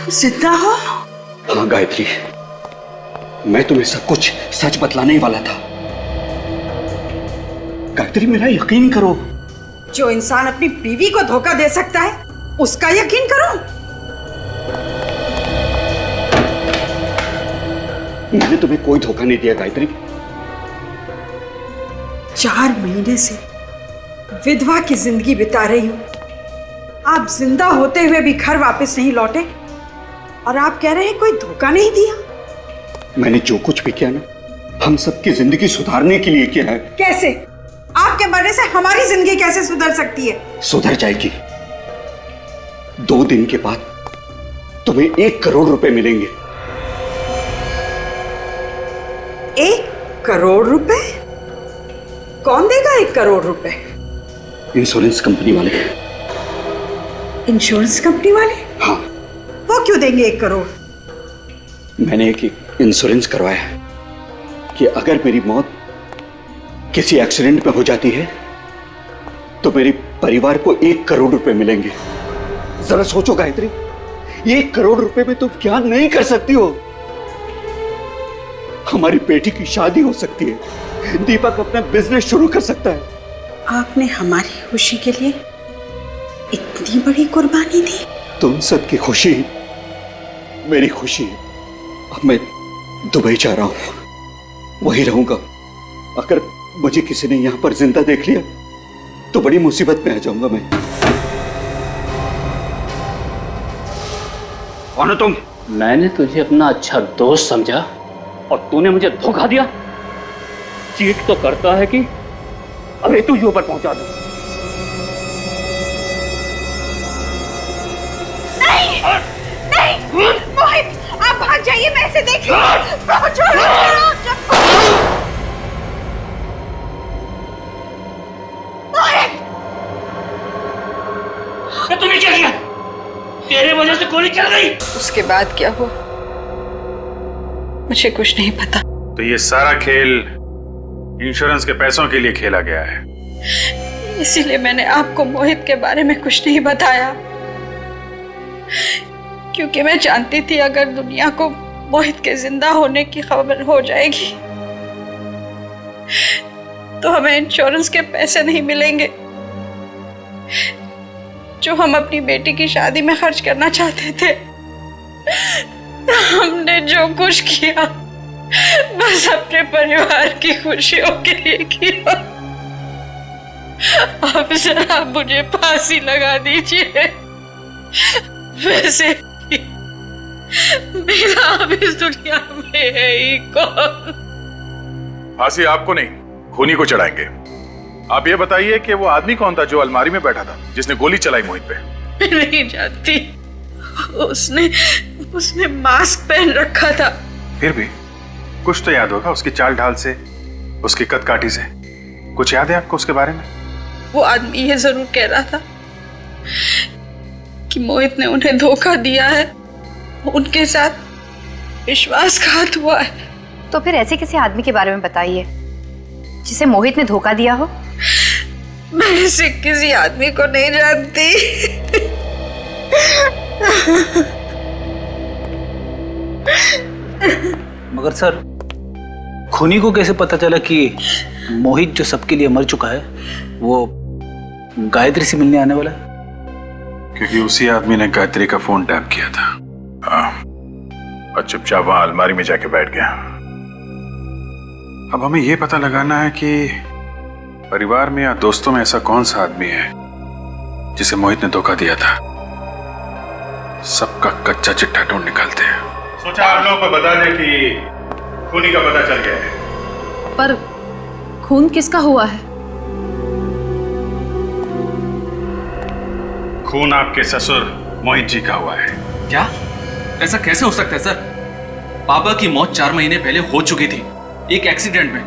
तुम जिंदा हो? हाँ गायत्री, मैं तुम्हें सब कुछ सच बतलाने ही वाला था। गायत्री मेरा यकीन करो। जो इंसान अपनी बीवी को धोखा दे सकता है उसका यकीन करो। मैंने तुम्हें कोई धोखा नहीं दिया गायत्री। 4 महीने से विधवा की जिंदगी बिता रही हूं। आप जिंदा होते हुए भी घर वापस नहीं लौटे और आप कह रहे हैं कोई धोखा नहीं दिया। मैंने जो कुछ भी किया ना, हम सबकी जिंदगी सुधारने के लिए किया है। कैसे? आपके मरने से हमारी जिंदगी कैसे सुधर सकती है? सुधर जाएगी। 2 दिन के बाद तुम्हें 1 करोड़ रुपए मिलेंगे। 1 करोड़ रुपए? कौन देगा 1 करोड़ रुपए? इंश्योरेंस कंपनी वाले। इंश्योरेंस कंपनी वाले? हाँ। वो क्यों देंगे 1 करोड़? मैंने एक इंश्योरेंस करवाया है कि अगर मेरी मौत किसी एक्सीडेंट में हो जाती है तो मेरे परिवार को 1 करोड़ रुपए मिलेंगे। जरा सोचो गायत्री, 1 करोड़ रुपए में तुम क्या नहीं कर सकती हो। हमारी बेटी की शादी हो सकती है, दीपक अपना बिजनेस शुरू कर सकता है। आपने हमारी खुशी के लिए इतनी बड़ी कुर्बानी दी। तुम सबकी खुशी मेरी खुशी है। अब मैं दुबई जा रहा हूं, वहीं रहूंगा। अगर मुझे किसी ने यहां पर जिंदा देख लिया तो बड़ी मुसीबत में आ जाऊंगा मैं। कौन हो तुम? मैंने तुझे अपना अच्छा दोस्त समझा और तूने मुझे धोखा दिया। चीट तो करता है कि अभी तुझे ऊपर पहुंचा दूं। नहीं, नहीं, मोहित, आप भाग जाइए, मैं इसे देखिए। तूने क्या किया? तेरे वजह से गोली चल गई। उसके बाद क्या हुआ मुझे कुछ नहीं पता। तो ये सारा खेल इंश्योरेंस के पैसों के लिए खेला गया है। इसीलिए मैंने आपको मोहित के बारे में कुछ नहीं बताया, क्योंकि मैं जानती थी अगर दुनिया को मोहित के जिंदा होने की खबर हो जाएगी तो हमें इंश्योरेंस के पैसे नहीं मिलेंगे जो हम अपनी बेटी की शादी में खर्च करना चाहते थे। हमने जो कुछ किया बस अपने परिवार की खुशियों के लिए किया। अब जरा मुझे फांसी लगा दीजिए, वैसे मेरा अब इस दुनिया में है ही कौन। फांसी आपको नहीं, खूनी को चढ़ाएंगे। आप ये बताइए कि वो आदमी कौन था जो अलमारी में बैठा था, जिसने गोली चलाई मोहित पे? मैं नहीं जानती। उसने मास्क पहन रखा था। फिर भी कुछ तो याद होगा, उसकी चाल ढाल से, उसकी कद काठी से। कुछ याद है आपको उसके बारे में? वो आदमी ये जरूर कह रहा था कि मोहित ने उन्हें धोखा दिया है, उनके साथ विश्वासघात हुआ है। तो फिर ऐसे किसी आदमी के बारे में बताइए जिसे मोहित ने धोखा दिया हो। मैं ऐसे किसी आदमी को नहीं जानती। मगर सर, खूनी को कैसे पता चला कि मोहित जो सबके लिए मर चुका है वो गायत्री से मिलने आने वाला है? क्योंकि उसी आदमी ने गायत्री का फोन टैप किया था। और चुपचाप वहां अलमारी में जाके बैठ गया। अब हमें यह पता लगाना है कि परिवार में या दोस्तों में ऐसा कौन सा आदमी है जिसे मोहित ने धोखा दिया था। सबका कच्चा चिट्ठा ढूंढ निकालते हैं। सोचा आप लोगों को बता दें कि खूनी का पता चल गया है। पर खून किसका हुआ है? खून आपके ससुर मोहित जी का हुआ है। क्या? ऐसा कैसे हो सकता है सर? पापा की मौत 4 महीने पहले हो चुकी थी, एक एक्सीडेंट में।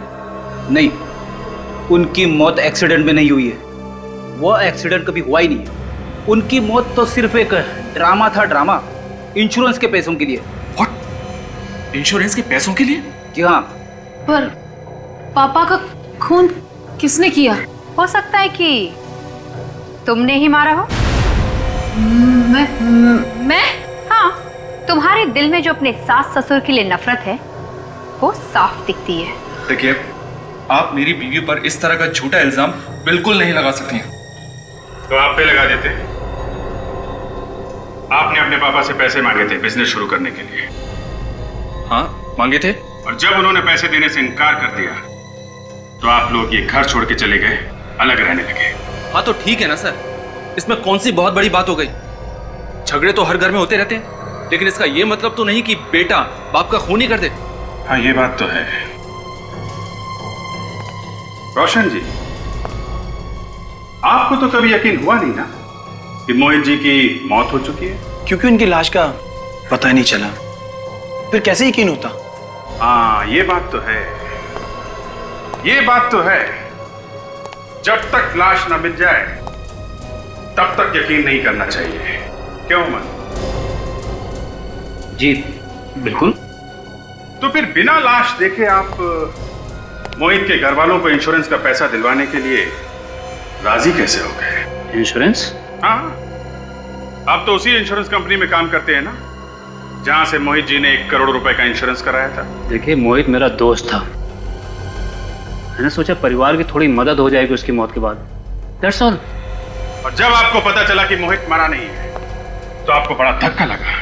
नहीं, उनकी मौत एक्सीडेंट में नहीं हुई है। वो एक्सीडेंट कभी हुआ ही नहीं है। उनकी मौत तो सिर्फ एक ड्रामा था, ड्रामा, इंश्योरेंस के पैसों के लिए। व्हाट? इंश्योरेंस के पैसों के लिए? जी हाँ। पर पापा का खून किसने किया? हो सकता है कि तुमने ही मारा हो। मैं? हाँ, तुम्हारे दिल में जो अपने सास ससुर के लिए नफरत है वो साफ दिखती है। देखिए, आप मेरी बीवी पर इस तरह का झूठा इल्जाम बिल्कुल नहीं लगा सकती हैं। तो आप पे लगा देते। आपने अपने पापा से पैसे मांगे थे बिजनेस शुरू करने के लिए। हाँ, मांगे थे। और जब उन्होंने पैसे देने से इनकार कर दिया तो आप लोग ये घर छोड़ के चले गए, अलग रहने लगे। हाँ तो ठीक है ना सर, इसमें कौन सी बहुत बड़ी बात हो गई? झगड़े तो हर घर में होते रहते हैं, लेकिन इसका ये मतलब तो नहीं कि बेटा बाप का खून ही कर दे। हाँ, ये बात तो है। रोशन जी, आपको तो कभी यकीन हुआ नहीं ना कि मोहित जी की मौत हो चुकी है? क्योंकि उनकी लाश का पता ही नहीं चला, फिर कैसे यकीन होता? हाँ, ये बात तो है, ये बात तो है। जब तक लाश ना मिल जाए तब तक यकीन नहीं करना चाहिए, क्यों मन? जी बिल्कुल। तो फिर बिना लाश देखे आप मोहित के घर वालों को इंश्योरेंस का पैसा दिलवाने के लिए राजी कैसे हो गए? इंश्योरेंस? हाँ, आप तो उसी इंश्योरेंस कंपनी में काम करते हैं ना जहां से मोहित जी ने 1 करोड़ रुपए का इंश्योरेंस कराया था। देखिए, मोहित मेरा दोस्त था, मैंने सोचा परिवार की थोड़ी मदद हो जाएगी उसकी मौत के बाद, दैट्स ऑल। और जब आपको पता चला कि मोहित मरा नहीं है तो आपको बड़ा धक्का लगा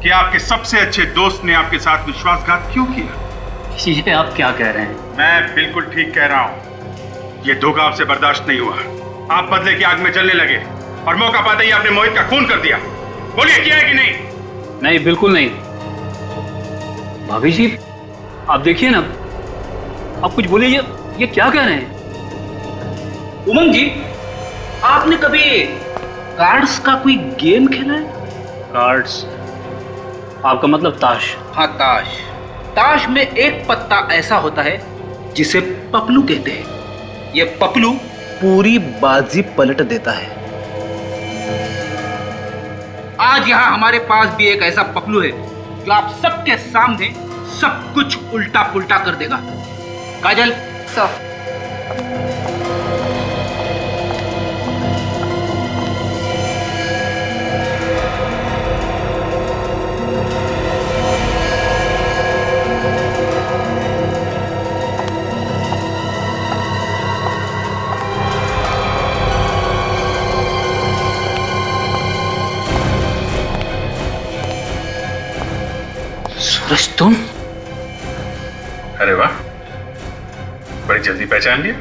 कि आपके सबसे अच्छे दोस्त ने आपके साथ विश्वासघात क्यों किया? ये आप क्या कह रहे हैं? मैं बिल्कुल ठीक कह रहा हूं। ये धोखा आपसे बर्दाश्त नहीं हुआ, आप बदले की आग में जलने लगे और मौका पाते ही आपने मोहित का खून कर दिया। बोलिए, किया है कि नहीं? नहीं, बिल्कुल नहीं। भाभी जी, आप देखिए ना, आप कुछ बोलिए, ये क्या कह रहे हैं? उमंग जी, आपने कभी कार्ड्स का कोई गेम खेला है? कार्ड्स? आपका मतलब ताश? हाँ, ताश। ताश में एक पत्ता ऐसा होता है जिसे पपलू कहते हैं। ये पपलू पूरी बाजी पलट देता है। आज यहाँ हमारे पास भी एक ऐसा पपलू है जो आप सबके सामने सब कुछ उल्टा पुल्टा कर देगा। काजल, सूरज, तुम? अरे वाह, बड़ी जल्दी पहचान लिया।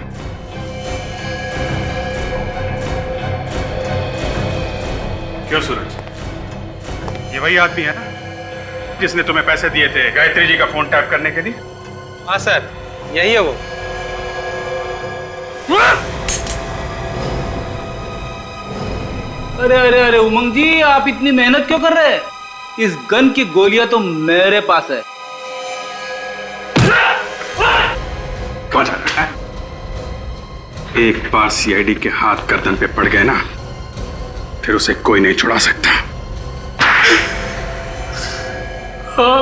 क्यों सूरज, ये वही आदमी है ना जिसने तुम्हें पैसे दिए थे गायत्री जी का फोन टैप करने के लिए? हाँ सर, यही है वो। अरे अरे अरे उमंग जी, आप इतनी मेहनत क्यों कर रहे हैं? इस गन की गोलियां तो मेरे पास है। कौन जा रहा है? एक बार सीआईडी के हाथ गर्दन पे पड़ गए ना, फिर उसे कोई नहीं छुड़ा सकता। हाँ,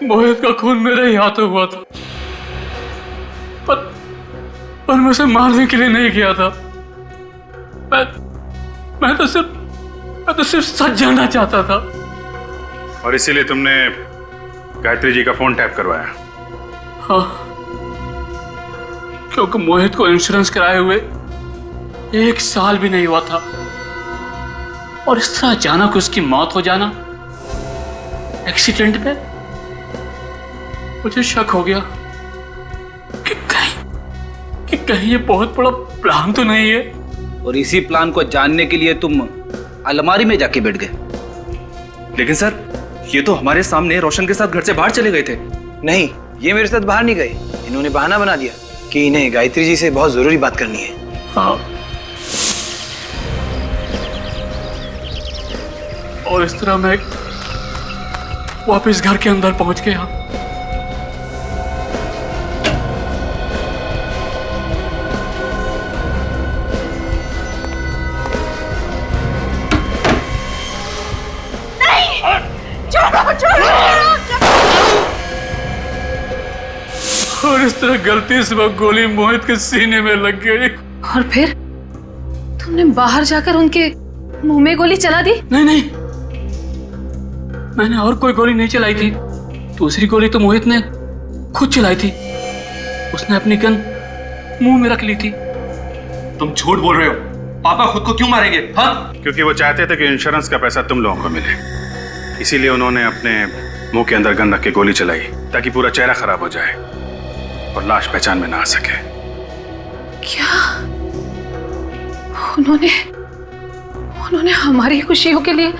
मोहित का खून मेरे ही हाथों हुआ था, पर मैं उसे मारने के लिए नहीं किया था। मैं तो सिर्फ सच जानना चाहता था। और इसीलिए तुमने गायत्री जी का फोन टैप करवाया? हाँ, क्योंकि मोहित को इंश्योरेंस कराए हुए 1 साल भी नहीं हुआ था, और इस तरह अचानक उसकी मौत हो जाना एक्सीडेंट में, मुझे शक हो गया कि कहीं ये बहुत बड़ा प्लान तो नहीं है। और इसी प्लान को जानने के लिए तुम अलमारी में जाके बैठ गए। लेकिन सर, ये तो हमारे सामने रोशन के साथ घर से बाहर चले गए थे। नहीं, ये मेरे साथ बाहर नहीं गए, इन्होंने बहाना बना दिया कि इन्हें गायत्री जी से बहुत जरूरी बात करनी है। हाँ, और इस तरह मैं वापस घर के अंदर पहुंच गया। और इस तरह गलती से वो गोली मोहित के सीने में लग गई। और फिर तुमने बाहर जाकर उनके मुंह में गोली चला दी? नहीं, मैंने और कोई गोली नहीं चलाई थी। दूसरी गोली तो मोहित ने खुद चलाई थी। उसने अपनी गन मुंह में रख ली थी। तुम झूठ बोल रहे हो। पापा खुद को क्यों मारेंगे? हाँ, क्योंकि वो चाहते थे कि इंश्योरेंस का पैसा तुम लोगों को मिले, इसीलिए उन्होंने अपने मुंह के अंदर गन रख के गोली चलाई ताकि पूरा चेहरा खराब हो जाए और लाश पहचान में ना आ सके। क्या उन्होंने हमारी खुशियों के लिए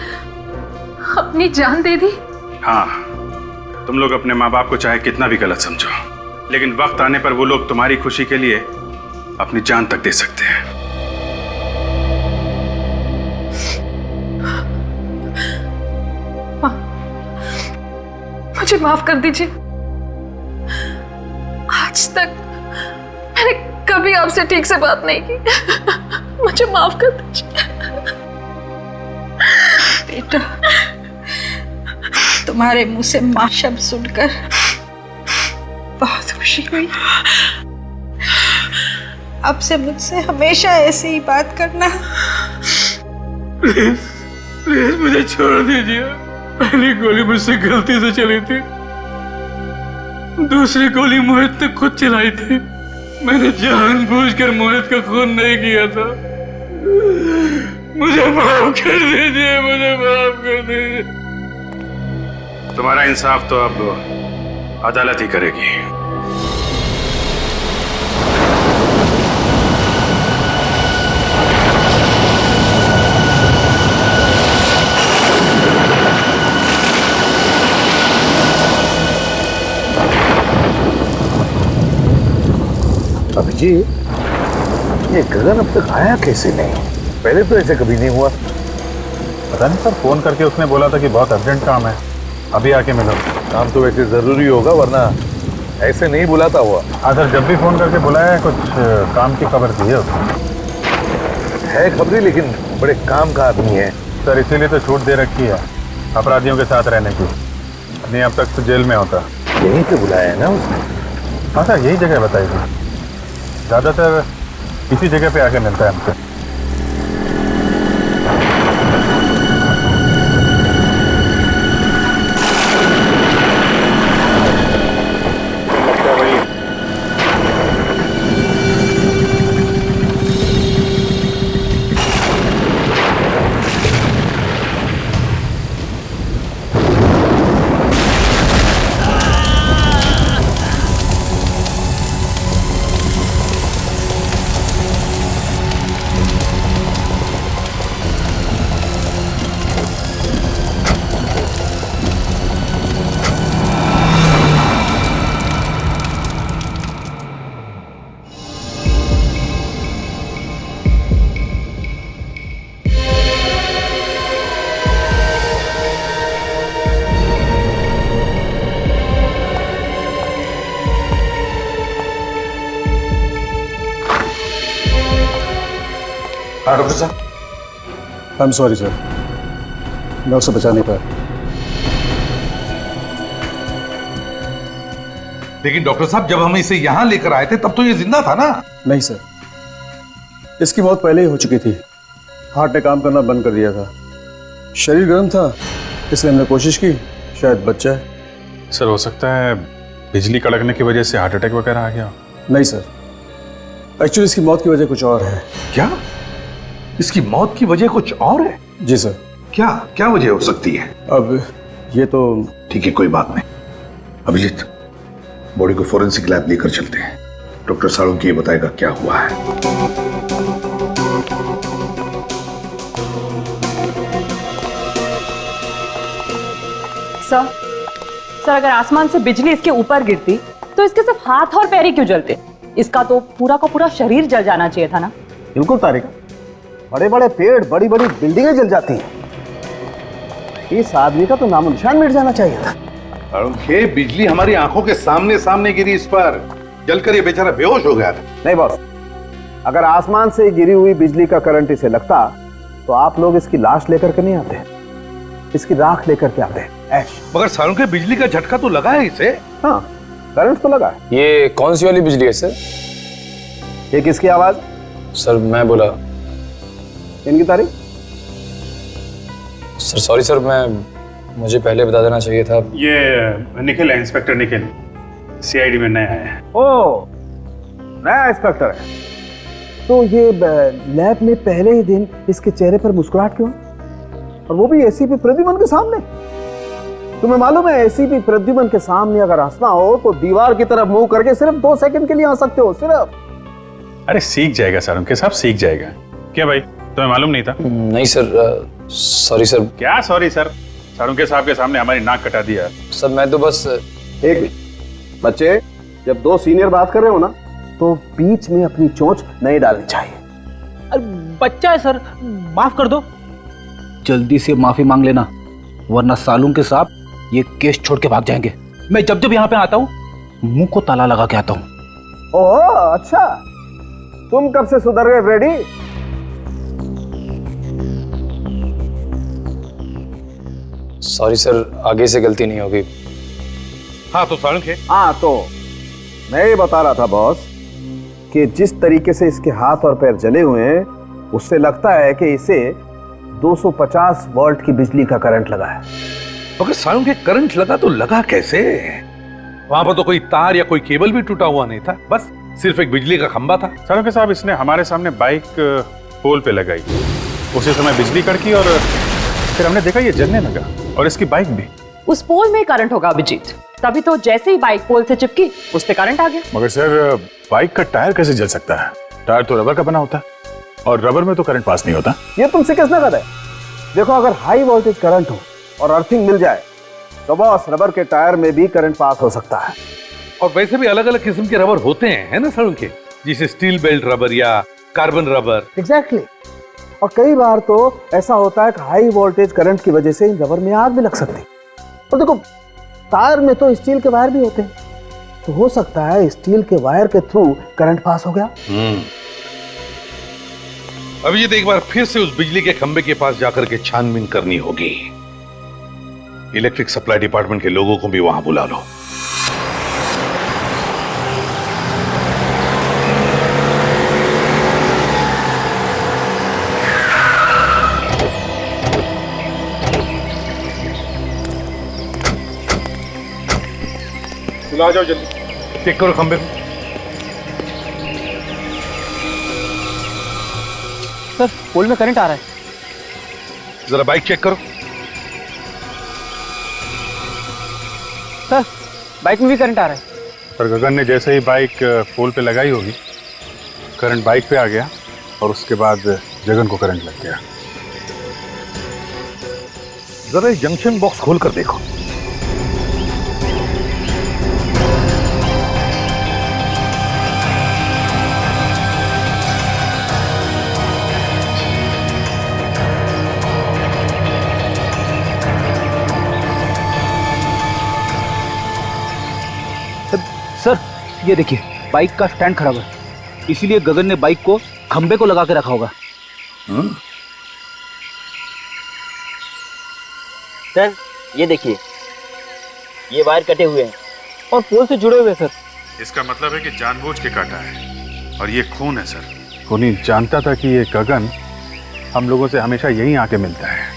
अपनी जान दे दी? हाँ, तुम लोग अपने माँ बाप को चाहे कितना भी गलत समझो, लेकिन वक्त आने पर वो लोग तुम्हारी खुशी के लिए अपनी जान तक दे सकते हैं। मुझे माफ कर दीजिए। आज तक मैंने कभी आपसे ठीक से बात नहीं की। मुझे माफ कर दीजिए। बेटा, तुम्हारे मुंह से मां शब्द सुनकर बहुत खुशी हुई। अब से मुझसे हमेशा ऐसी ही बात करना। प्लीज प्लीज मुझे छोड़ दीजिए। पहली गोली मुझसे गलती से चली थी, दूसरी गोली मोहित ने खुद चलाई थी। मैंने जानबूझकर मोहित का खून नहीं किया था। मुझे माफ कर दीजिए, मुझे माफ कर दीजिए। तुम्हारा इंसाफ तो अब अदालत ही करेगी। अभिजीत, ये गगन अब तक आया कैसे नहीं? पहले तो ऐसे कभी नहीं हुआ। पता नहीं सर, फोन करके उसने बोला था कि बहुत अर्जेंट काम है, अभी आके मिलो। काम तो वैसे जरूरी होगा, वरना ऐसे नहीं बुलाता हुआ। हाँ सर, जब भी फोन करके बुलाया कुछ काम की खबर दी है उसने। है खबरी, लेकिन बड़े काम का आदमी है सर, इसीलिए तो छूट दे रखी है अपराधियों के साथ रहने की। नहीं अब तक तो जेल में होता। यहीं पे बुलाया है ना उसने? हाँ सर, यही जगह बताई थी। ज़्यादातर इसी जगह पे आके मिलता है हमसे। हाँ डॉक्टर साहब, आई एम सॉरी सर, मैं उसे बचा नहीं पाया। लेकिन डॉक्टर साहब, जब हम इसे यहाँ लेकर आए थे तब तो ये जिंदा था ना? नहीं सर, इसकी मौत पहले ही हो चुकी थी। हार्ट ने काम करना बंद कर दिया था। शरीर गर्म था, इसलिए हमने कोशिश की शायद बच जाए। सर, हो सकता है बिजली कड़कने की वजह से हार्ट अटैक वगैरह आ गया। नहीं सर, एक्चुअली इसकी मौत की वजह कुछ और है। क्या? इसकी मौत की वजह कुछ और है? जी सर। क्या क्या वजह हो सकती है? अब ये तो ठीक है, कोई बात नहीं। अभिजीत, बॉडी को फोरेंसिक लैब लेकर चलते हैं। डॉक्टर साळुंके ये बताएगा क्या हुआ है। सर अगर आसमान से बिजली इसके ऊपर गिरती तो इसके सिर्फ हाथ और पैर ही क्यों जलते? इसका तो पूरा का पूरा शरीर जल जाना चाहिए था ना। बिल्कुल तारिका, बड़े बड़े पेड़, बड़ी बड़ी बिल्डिंगें जल जाती हैं। इस आदमी का तो नामो निशान मिट जाना चाहिए था। साळुंके, बिजली हमारी आंखों के सामने सामने गिरी इस पर, जलकर ये बेचारा बेहोश हो गया था। नहीं बॉस, अगर आसमान से गिरी हुई बिजली का करंट इसे लगता तो आप लोग इसकी लाश लेकर के नहीं आते, इसकी राख लेकर के आते। ऐश। मगर साळुंके, बिजली का झटका तो लगा है इसे। हाँ, करंट तो लगा। ये कौन सी वाली बिजली है सर? ये किसकी आवाज? सर मैं बोला। इनकी तारीफ? सर सॉरी सर, मैं मुझे पहले बता देना चाहिए था। ये निखिल है, इंस्पेक्टर निखिल, सीआईडी में नया आया है। ओ, नया इंस्पेक्टर है। तो ये लैब में पहले ही दिन इसके चेहरे पर मुस्कुराहट क्यों, और वो भी एसीपी प्रद्युमन के सामने? तुम्हें मालूम है एसीपी प्रद्युमन के सामने अगर हंसना हो तो दीवार की तरफ मुंह करके सिर्फ 2 सेकंड के लिए हंस सकते हो, सिर्फ। अरे सीख जाएगा सर, उनके साहब सीख जाएगा। क्या भाई, तुम्हें मालूम नहीं था? नहीं सर, सॉरी सर। क्या सॉरी सर? सर उनके साहब के सामने हमारी नाक कटा दिया। सर मैं तो बस एक मिनट बच्चे, जब 2 सीनियर बात कर रहे हो ना तो बीच में अपनी चोंच नहीं डालनी चाहिए। बच्चा है सर, माफ कर दो। जल्दी से माफी मांग लेना, वरना सालून के साहब ये केस छोड़ के भाग जाएंगे। मैं जब जब यहाँ पे आता हूँ मुंह को ताला लगा के आता हूँ। ओह अच्छा, तुम कब से सुधर गए फ्रेडी? सॉरी सर, आगे से गलती नहीं होगी। हाँ तो सालुंखे। हाँ तो मैं ये बता रहा था बॉस कि जिस तरीके से इसके हाथ और पैर जले हुए हैं उससे लगता है कि इसे 250 वोल्ट की बिजली का करंट लगा है। अगर सालुंखे करंट लगा तो लगा कैसे? वहां पर तो कोई तार या कोई केबल भी टूटा हुआ नहीं था, बस सिर्फ एक बिजली का खंबा था। सालुंखे साहब, इसने हमारे सामने बाइक पोल पे लगाई, उसी समय बिजली कड़की और फिर हमने देखा ये जलने लगा, और इसकी बाइक भी। उस पोल में करंट होगा अभिजीत, तभी तो जैसे ही बाइक पोल से चिपकी उस पे करंट आ गया। मगर सर बाइक का टायर कैसे जल सकता है? टायर तो रबर का बना होता है, और रबर में तो करंट पास नहीं होता। ये तुमसे किसने कहा है? देखो, अगर हाई वोल्टेज करंट हो और अर्थिंग मिल जाए तो बॉस रबर के टायर में भी करंट पास हो सकता है। और वैसे भी अलग अलग किस्म के रबर होते हैं, है ना सालुंखे? जैसे स्टील बेल्ट रबर या कार्बन रबर। एग्जैक्टली। और कई बार तो ऐसा होता है कि हाई वोल्टेज करंट की वजह से इन रबर में आग भी लग सकती है। और देखो, टायर में तो स्टील के वायर भी होते हैं, तो हो सकता है स्टील के वायर के थ्रू करंट पास हो गया। अब ये तो एक बार फिर से उस बिजली के खंबे के पास जाकर के छानबीन करनी होगी। इलेक्ट्रिक सप्लाई डिपार्टमेंट के लोगों को भी वहां बुला लो। बुला जाओ जल्दी, चेक करो खंबे को। सर पोल में करंट आ रहा है। जरा बाइक चेक करो। सर बाइक में भी करंट आ रहा है। पर गगन ने जैसे ही बाइक पोल पे लगाई होगी, करंट बाइक पे आ गया और उसके बाद जगन को करंट लग गया। जरा जंक्शन बॉक्स खोल कर देखो। सर ये देखिए, बाइक का स्टैंड खराब है, इसीलिए गगन ने बाइक को खंबे को लगा के रखा होगा। सर ये देखिए, ये वायर कटे हुए हैं और पोल से जुड़े हुए हैं सर। इसका मतलब है कि जानबूझ के काटा है, और ये खून है सर। खूनी जानता था कि ये गगन हम लोगों से हमेशा यहीं आके मिलता है।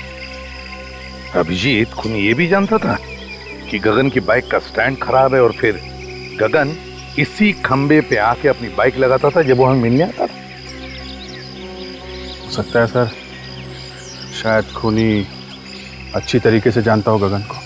अभिजीत, खूनी ये भी जानता था कि गगन की बाइक का स्टैंड खराब है, और फिर गगन इसी खंबे पे आके अपनी बाइक लगाता था जब वो हमें मिलने आता था। हो सकता है सर, शायद खूनी अच्छी तरीके से जानता हो गगन को।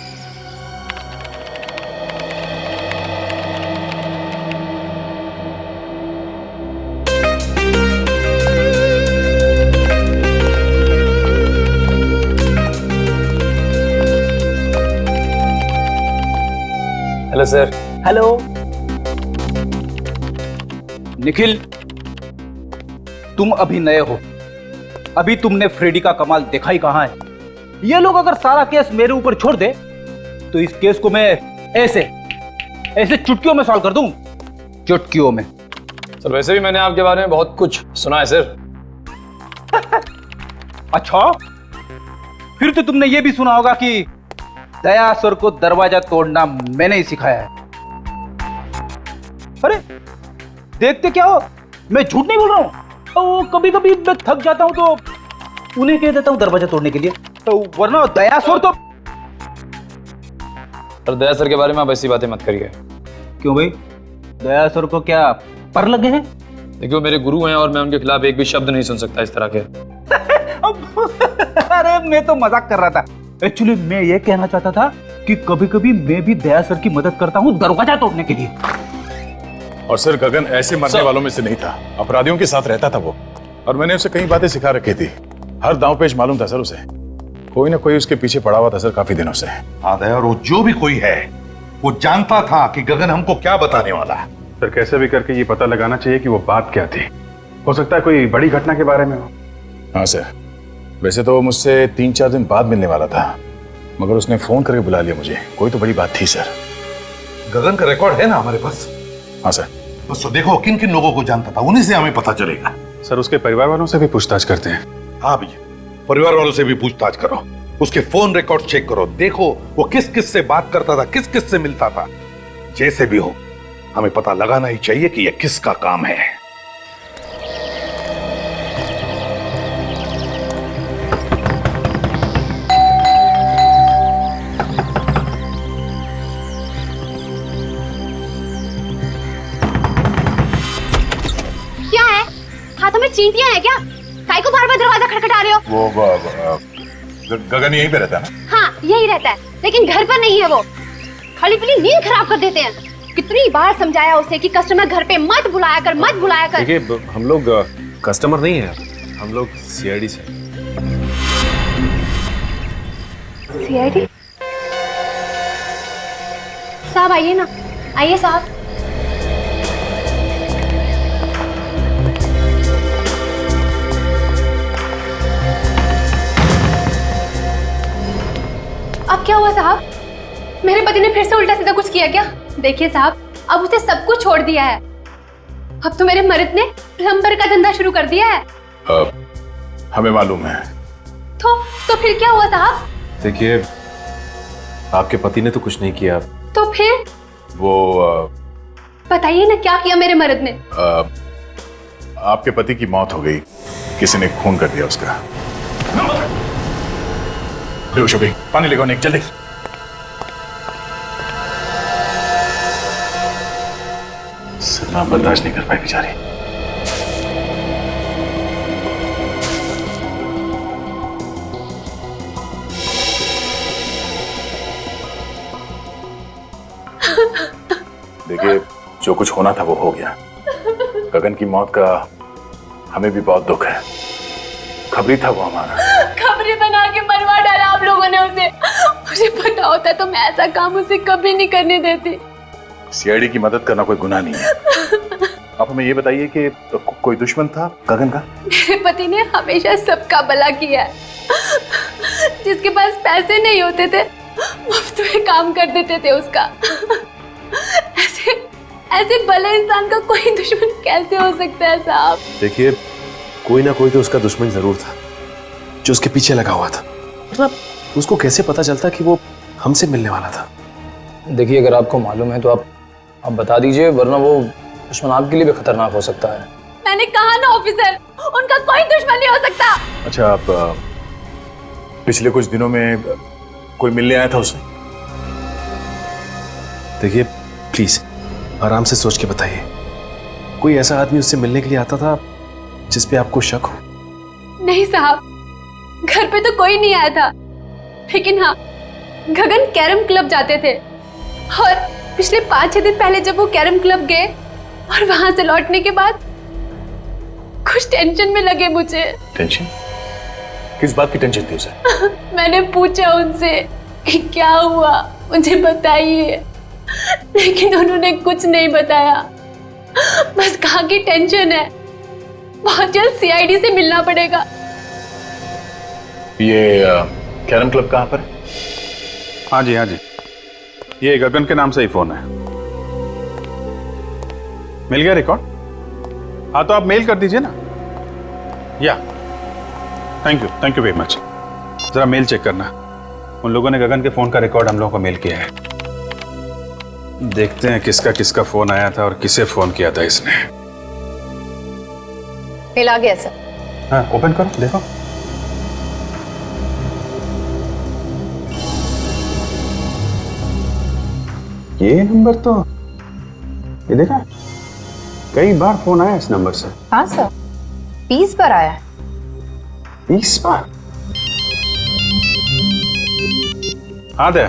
Hello sir. हेलो निखिल, तुम अभी नए हो, अभी तुमने फ्रेडी का कमाल देखा ही कहां है। ये लोग अगर सारा केस मेरे ऊपर छोड़ दे तो इस केस को मैं ऐसे चुटकियों में सॉल्व कर दूं, चुटकियों में। सर वैसे भी मैंने आपके बारे में बहुत कुछ सुना है सर। अच्छा, फिर तो तुमने ये भी सुना होगा कि दयासुर को दरवाजा तोड़ना मैंने ही सिखाया है। अरे देखते क्या हो, मैं झूठ नहीं बोल रहा हूं। कभी कभी मैं थक जाता हूं तो उन्हें कह देता हूं दरवाजा तोड़ने के लिए, तो वरना दयासुर तो और दया सर के बारे में आप ऐसी बातें मत करिए। क्यों भाई, दया सर को क्या पर लगे हैं? देखिए वो मेरे गुरु हैं और मैं उनके खिलाफ एक भी शब्द नहीं सुन सकता इस तरह के। अरे मैं तो मजाक कर रहा था। एक्चुअली मैं ये कहना चाहता था कि कभी कभी मैं भी दया सर की मदद करता हूँ दरवाजा तोड़ने के लिए। और सर गगन ऐसे मरने वालों में से नहीं था, अपराधियों के साथ रहता था वो, और मैंने उसे कई बातें सिखा रखी थी। हर दांव पेच मालूम था सर उसे। कोई ना कोई उसके पीछे पड़ा हुआ था सर काफी दिनों से। हाँ दया, और वो जो भी कोई है वो जानता था कि गगन हमको क्या बताने वाला है। सर कैसे भी करके ये पता लगाना चाहिए कि वो बात क्या थी। हो सकता है कोई बड़ी घटना के बारे में हो। हाँ सर, वैसे तो वो मुझसे 3-4 दिन बाद मिलने वाला था, मगर उसने फोन करके बुला लिया मुझे। कोई तो बड़ी बात थी सर। गगन का रिकॉर्ड है ना हमारे पास? हाँ सर। बस तो देखो किन किन लोगों को जानता था, उन्हीं से हमें पता चलेगा। सर उसके परिवार वालों से भी पूछताछ करते हैं। हाँ भैया, परिवार वालों से भी पूछताछ करो, उसके फोन रिकॉर्ड चेक करो, देखो वो किस किस से बात करता था, किस किस से मिलता था। जैसे भी हो हमें पता लगाना ही चाहिए कि यह किसका काम है। क्या है? हाथों में चींटियां हैं क्या? काय को बार बार दरवाजा खटखटा रहे हो? वो गगन यहीं पे रहता है ना? हाँ यही रहता है, लेकिन घर पर नहीं है वो। खाली पीली नींद खराब कर देते हैं। कितनी बार समझाया उसे कि कस्टमर घर पे मत बुलाया कर, मत बुलाया कर। देखिए हम लोग कस्टमर नहीं है, हम लोग सीआईडी से। सीआईडी? साहब आइए ना, आइए साहब। अब क्या हुआ साहब? मेरे पति ने फिर से उल्टा सीधा कुछ किया क्या? देखिए साहब, अब उसे सब कुछ छोड़ दिया है। अब तो मेरे मर्द ने प्लम्बर का धंधा शुरू कर दिया है। हमें मालूम है। तो फिर क्या हुआ साहब? देखिए आपके पति ने तो कुछ नहीं किया। तो फिर वो बताइए ना, क्या किया मेरे मर्द ने? आपके पति की मौत हो गई, किसी ने खून कर दिया उसका। बेहोश हो गई, पानी लेकर निक जल्दी। सदमा बर्दाश्त नहीं कर पाई बेचारी। देखिए जो कुछ होना था वो हो गया। गगन की मौत का हमें भी बहुत दुख है। खबरी था वो हमारा। खबरी बना के मरवा डाला आप लोगों ने उसे। मुझे पता होता तो मैं ऐसा काम उसे कभी नहीं करने देती। सीआईडी की मदद करना कोई गुनाह नहीं है। आप हमें ये बताइए कि कोई दुश्मन था गगन का? मेरे पति ने हमेशा सबका भला किया है। जिसके पास पैसे नहीं होते थे मुफ्त में काम कर देते थे उसका। ऐसे भले इंसान का कोई दुश्मन कैसे हो सकता है साहब? देखिए कोई ना कोई तो उसका दुश्मन जरूर था जो उसके पीछे लगा हुआ था। मतलब उसको कैसे पता चलता कि वो हमसे मिलने वाला था? देखिए अगर आपको मालूम है तो आप बता दीजिए, वरना वो दुश्मन आपके लिए भी खतरनाक हो सकता है। मैंने कहा ना ऑफिसर, उनका कोई दुश्मन नहीं हो सकता। अच्छा, आप पिछले कुछ दिनों में कोई मिलने आया था उसे? देखिए प्लीज आराम से सोच के बताइए। कोई ऐसा आदमी उससे मिलने के लिए आता था जिस पे आपको शक हो? नहीं साहब, घर पे तो कोई नहीं आया था, लेकिन हाँ गगन कैरम क्लब जाते थे और पिछले 5-6 दिन पहले जब वो कैरम क्लब गए और वहां से लौटने के बाद कुछ टेंशन में लगे मुझे। टेंशन? किस बात की टेंशन थी उसे? मैंने पूछा उनसे कि क्या हुआ, मुझे बताइए, लेकिन उन्होंने कुछ नहीं बताया। बस कहा कि टेंशन है, बहुत जल्द सीआईडी से मिलना पड़ेगा। ये कैरम क्लब कहाँ पर है? हाँ जी हाँ जी, ये गगन के नाम से ही फोन है। मिल गया रिकॉर्ड? हाँ तो आप मेल कर दीजिए ना। या थैंक यू वेरी मच। जरा मेल चेक करना, उन लोगों ने गगन के फोन का रिकॉर्ड हम लोगों को मेल किया है। देखते हैं किसका किसका फोन आया था और किसे फोन किया था इसने। मेल आ गया सर। हाँ ओपन करो देखो। ये नंबर तो, ये देखा, कई बार फोन आया इस नंबर से। हाँ सर, 20 बार आया है। 20 बार? हाँ दया,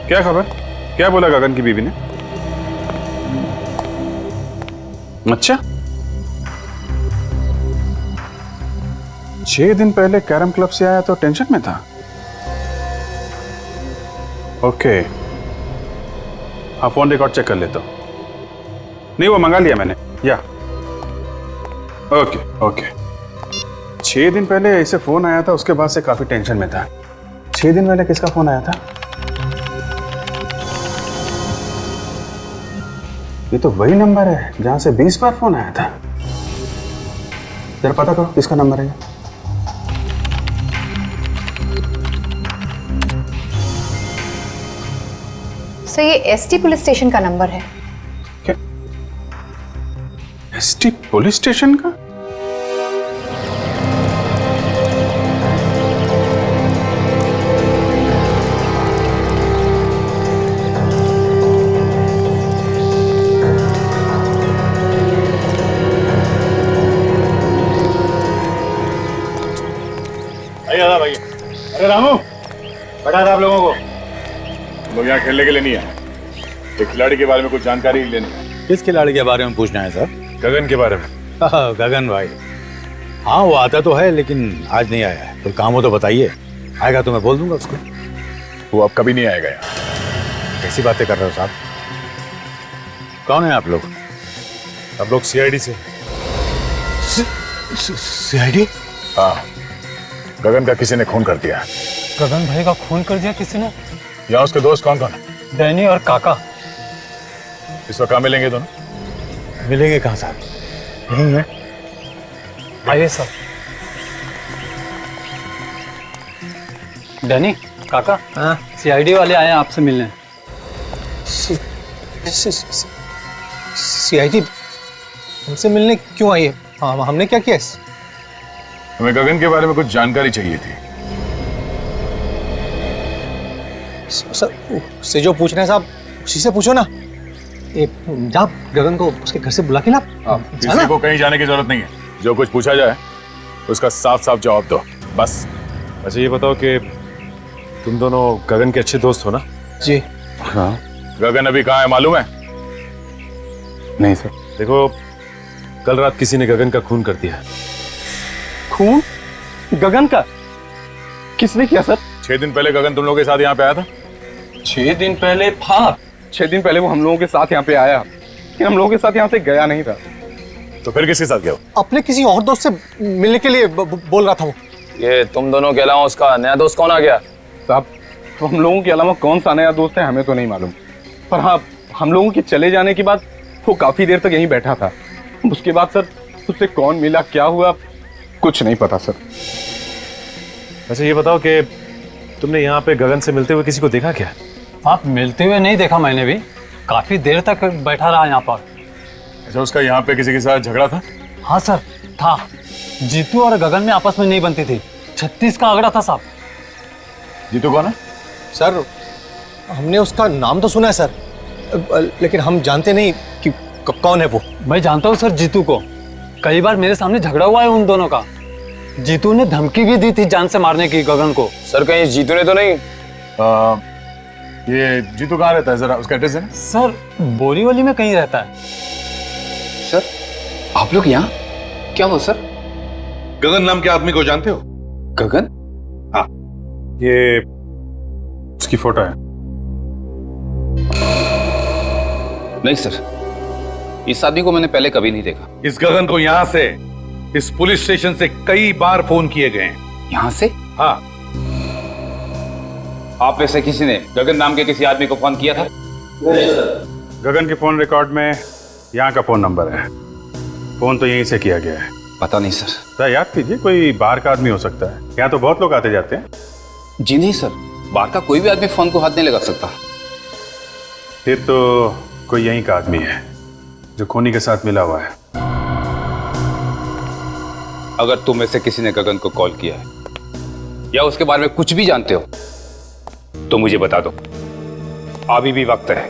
क्या खबर? क्या बोला गगन की बीवी ने? अच्छा, 6 दिन पहले कैरम क्लब से आया तो टेंशन में था। ओके, हाँ फोन रिकॉर्ड चेक कर लेता हूँ। नहीं, वो मंगा लिया मैंने, या ओके ओके। 6 दिन पहले इसे फोन आया था, उसके बाद से काफी टेंशन में था। 6 दिन पहले किसका फोन आया था? ये तो वही नंबर है जहां से 20 बार फोन आया था। जरा पता करो किसका नंबर है। सर ये एसटी पुलिस स्टेशन का नंबर है। क्या? एसटी पुलिस स्टेशन का? भाई, अरे रामू, बता था आप लोगों को, हम लोग यहाँ खेलने के लिए नहीं आए। एक खिलाड़ी के बारे में कुछ जानकारी लेनी है। किस खिलाड़ी के बारे में पूछना है सर? गगन के बारे में। गगन भाई, हाँ वो आता तो है लेकिन आज नहीं आया है। कोई काम हो तो बताइए, आएगा तो मैं बोल दूंगा उसको। वो अब कभी नहीं आएगा यहाँ। कैसी बातें कर रहे हो साहब? कौन है आप लोग? हम लोग सीआईडी से। सीआईडी? हाँ, गगन का किसी ने खून कर दिया। गगन भाई का खून कर दिया किसी ने? यहाँ उसके दोस्त कौन कौन है? डैनी और काका। इस वक्त कहाँ मिलेंगे दोनों? मिलेंगे कहाँ साहब? नहीं है। आइए सर। डैनी, काका, हाँ सीआईडी वाले आए हैं आपसे मिलने। सीआईडी हमसे मिलने क्यों आई है? हाँ, हमने क्या किया? हमें गगन के बारे में कुछ जानकारी चाहिए थी। सर उससे जो पूछ रहे हैं साहब, उसी से पूछो ना। जा गगन को उसके घर से बुला के ला। किसी को कहीं जाने की जरूरत नहीं है। जो कुछ पूछा जाए उसका साफ साफ जवाब दो, बस। अच्छा ये बताओ कि तुम दोनों गगन के अच्छे दोस्त हो ना? जी हाँ। गगन अभी कहाँ है मालूम है? नहीं सर। देखो, कल रात किसी ने गगन का खून कर दिया। खून? गगन का? किसने किया सर? 6 दिन पहले गगन तुम लोगों के साथ यहाँ पे आया था। 6 दिन पहले? हाँ, 6 दिन पहले वो हम लोगों के साथ यहाँ पे आया, लेकिन हम लोगों के साथ यहाँ से गया नहीं था। तो फिर किसके साथ गया? अपने किसी और दोस्त से मिलने के लिए बोल रहा था वो। ये तुम दोनों के अलावा उसका नया दोस्त कौन आ गया? साहब, तो हम लोगों के अलावा कौन सा नया दोस्त है हमें तो नहीं मालूम, पर हाँ हम लोगों के चले जाने के बाद वो काफी देर तक यहीं बैठा था। उसके बाद सर उससे कौन मिला, क्या हुआ, कुछ नहीं पता सर। अच्छा ये बताओ कि तुमने यहाँ पे गगन से मिलते हुए किसी को देखा क्या? आप मिलते हुए नहीं देखा मैंने भी, काफी देर तक बैठा रहा यहाँ पर। अच्छा, उसका यहाँ पे किसी के साथ झगड़ा था? हाँ सर था। जीतू और गगन में आपस में नहीं बनती थी। 36 का आंकड़ा था साहब। जीतू कौन है? सर हमने उसका नाम तो सुना है सर, लेकिन हम जानते नहीं कि कौन है वो। मैं जानता हूँ सर जीतू को, कई बार मेरे सामने झगड़ा हुआ है उन दोनों का। जीतू ने धमकी भी दी थी जान से मारने की गगन को। सर कहीं जीतू ने तो नहीं? ये जीतू कहाँ रहता है, जरा उसका एड्रेस है ना? सर बोरीवली में कहीं रहता है। सर आप लोग यहाँ क्या हो सर? गगन नाम के आदमी को जानते हो? गगन? हाँ, ये उसकी फोटो है। नहीं सर, इस आदमी को मैंने पहले कभी नहीं देखा। इस गगन को यहाँ से, इस पुलिस स्टेशन से कई बार फोन किए गए हैं। यहाँ से? हाँ। आप में से किसी ने गगन नाम के किसी आदमी को फोन किया था? नहीं सर। गगन के फोन रिकॉर्ड में यहाँ का फोन नंबर है। फोन तो यहीं से किया गया है। पता नहीं सर। तो याद कीजिए, कोई बाहर का आदमी हो सकता है। यहाँ तो बहुत लोग आते जाते हैं। जी नहीं सर, बाहर का कोई भी आदमी फोन को हाथ नहीं लगा सकता। फिर तो कोई यहीं का आदमी है जो खूनी के साथ मिला हुआ है। अगर तुम में से किसी ने गगन को कॉल किया है या उसके बारे में कुछ भी जानते हो तो मुझे बता दो, अभी भी वक्त है।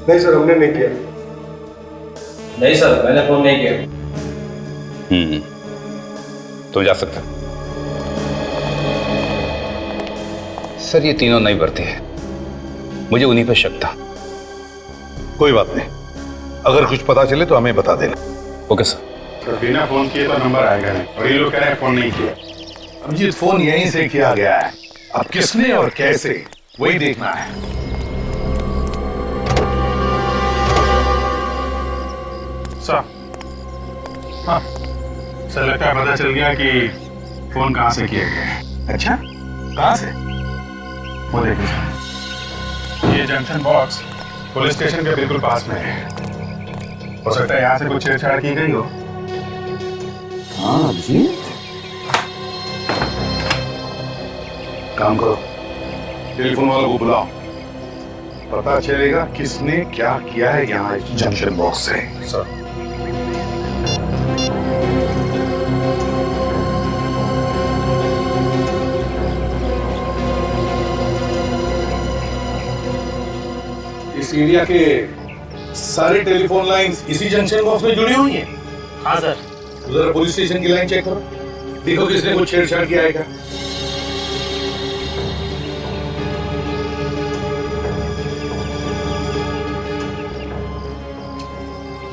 नहीं सर, हमने नहीं किया। नहीं सर, मैंने फोन नहीं किया। तो जा सकते। सर ये तीनों नहीं बढ़ते हैं, मुझे उन्हीं पर शक था। कोई बात नहीं, अगर कुछ पता चले तो हमें बता देना। Okay sir. तो बिना फोन किए तो नंबर आएगा नहीं, और ये लोग कह रहे हैं फोन नहीं किया। अभिजीत, फोन यहीं से किया गया है, अब किसने और कैसे वही देखना है। सर, हाँ सर, लगता है पता चल गया कि फोन कहाँ से किया गया है। अच्छा, कहाँ से? वो देखिए सर, ये जंक्शन बॉक्स पुलिस स्टेशन के बिल्कुल पास में है। हो सकता है यहाँ से कुछ छेड़छाड़ की गई हो। हाँ जी, काम करो, टेलीफोन वालों को बुलाओ, पता चलेगा किसने क्या किया है यहाँ जंक्शन बॉक्स से। सर, इस एरिया के सारे टेलीफोन लाइंस इसी जंक्शन बॉक्स में जुड़ी हुई हैं। हाँ सर। जरा पुलिस स्टेशन की लाइन चेक करो, देखो किसने कुछ छेड़छाड़ किया है क्या।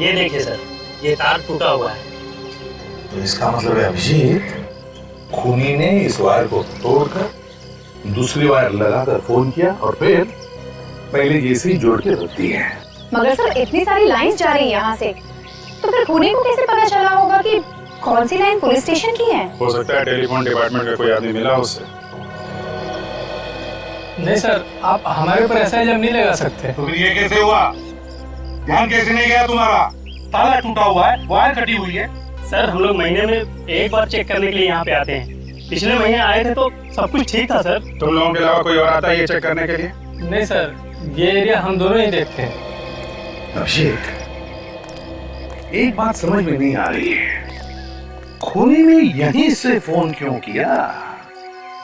ये देखिए सर, ये तार टूटा हुआ है। तो इसका मतलब है अभिजीत, खूनी ने इस वायर को तोड़कर दूसरी वायर लगाकर फोन किया और फिर पहले जैसे जोड़ के रख दी है। मगर सर इतनी सारी लाइंस जा रही है यहाँ से, तो फिर खूनी को कैसे पता चला होगा कि कौन सी लाइन पुलिस स्टेशन की है? हो सकता है टेलीफोन डिपार्टमेंट का कोई आदमी मिला उससे। नहीं सर, आप हमारे ऊपर ऐसा इल्जाम नहीं लगा सकते। तो फिर ये कैसे हुआ? ध्यान कैसे नहीं गया तुम्हारा? ताला टूटा हुआ है, वायर कटी हुई है। सर, हम लोग महीने में एक बार चेक करने के लिए यहाँ पे आते हैं। पिछले महीने आए थे तो सब कुछ ठीक था सर। तुम लोगों के अलावा कोई और आता है ये चेक करने के लिए? नहीं सर, ये एरिया हम दोनों ही देखते हैं। अभिषेक, एक बात समझ में नहीं आ रही है, खूनी ने यहीं से फोन क्यों किया?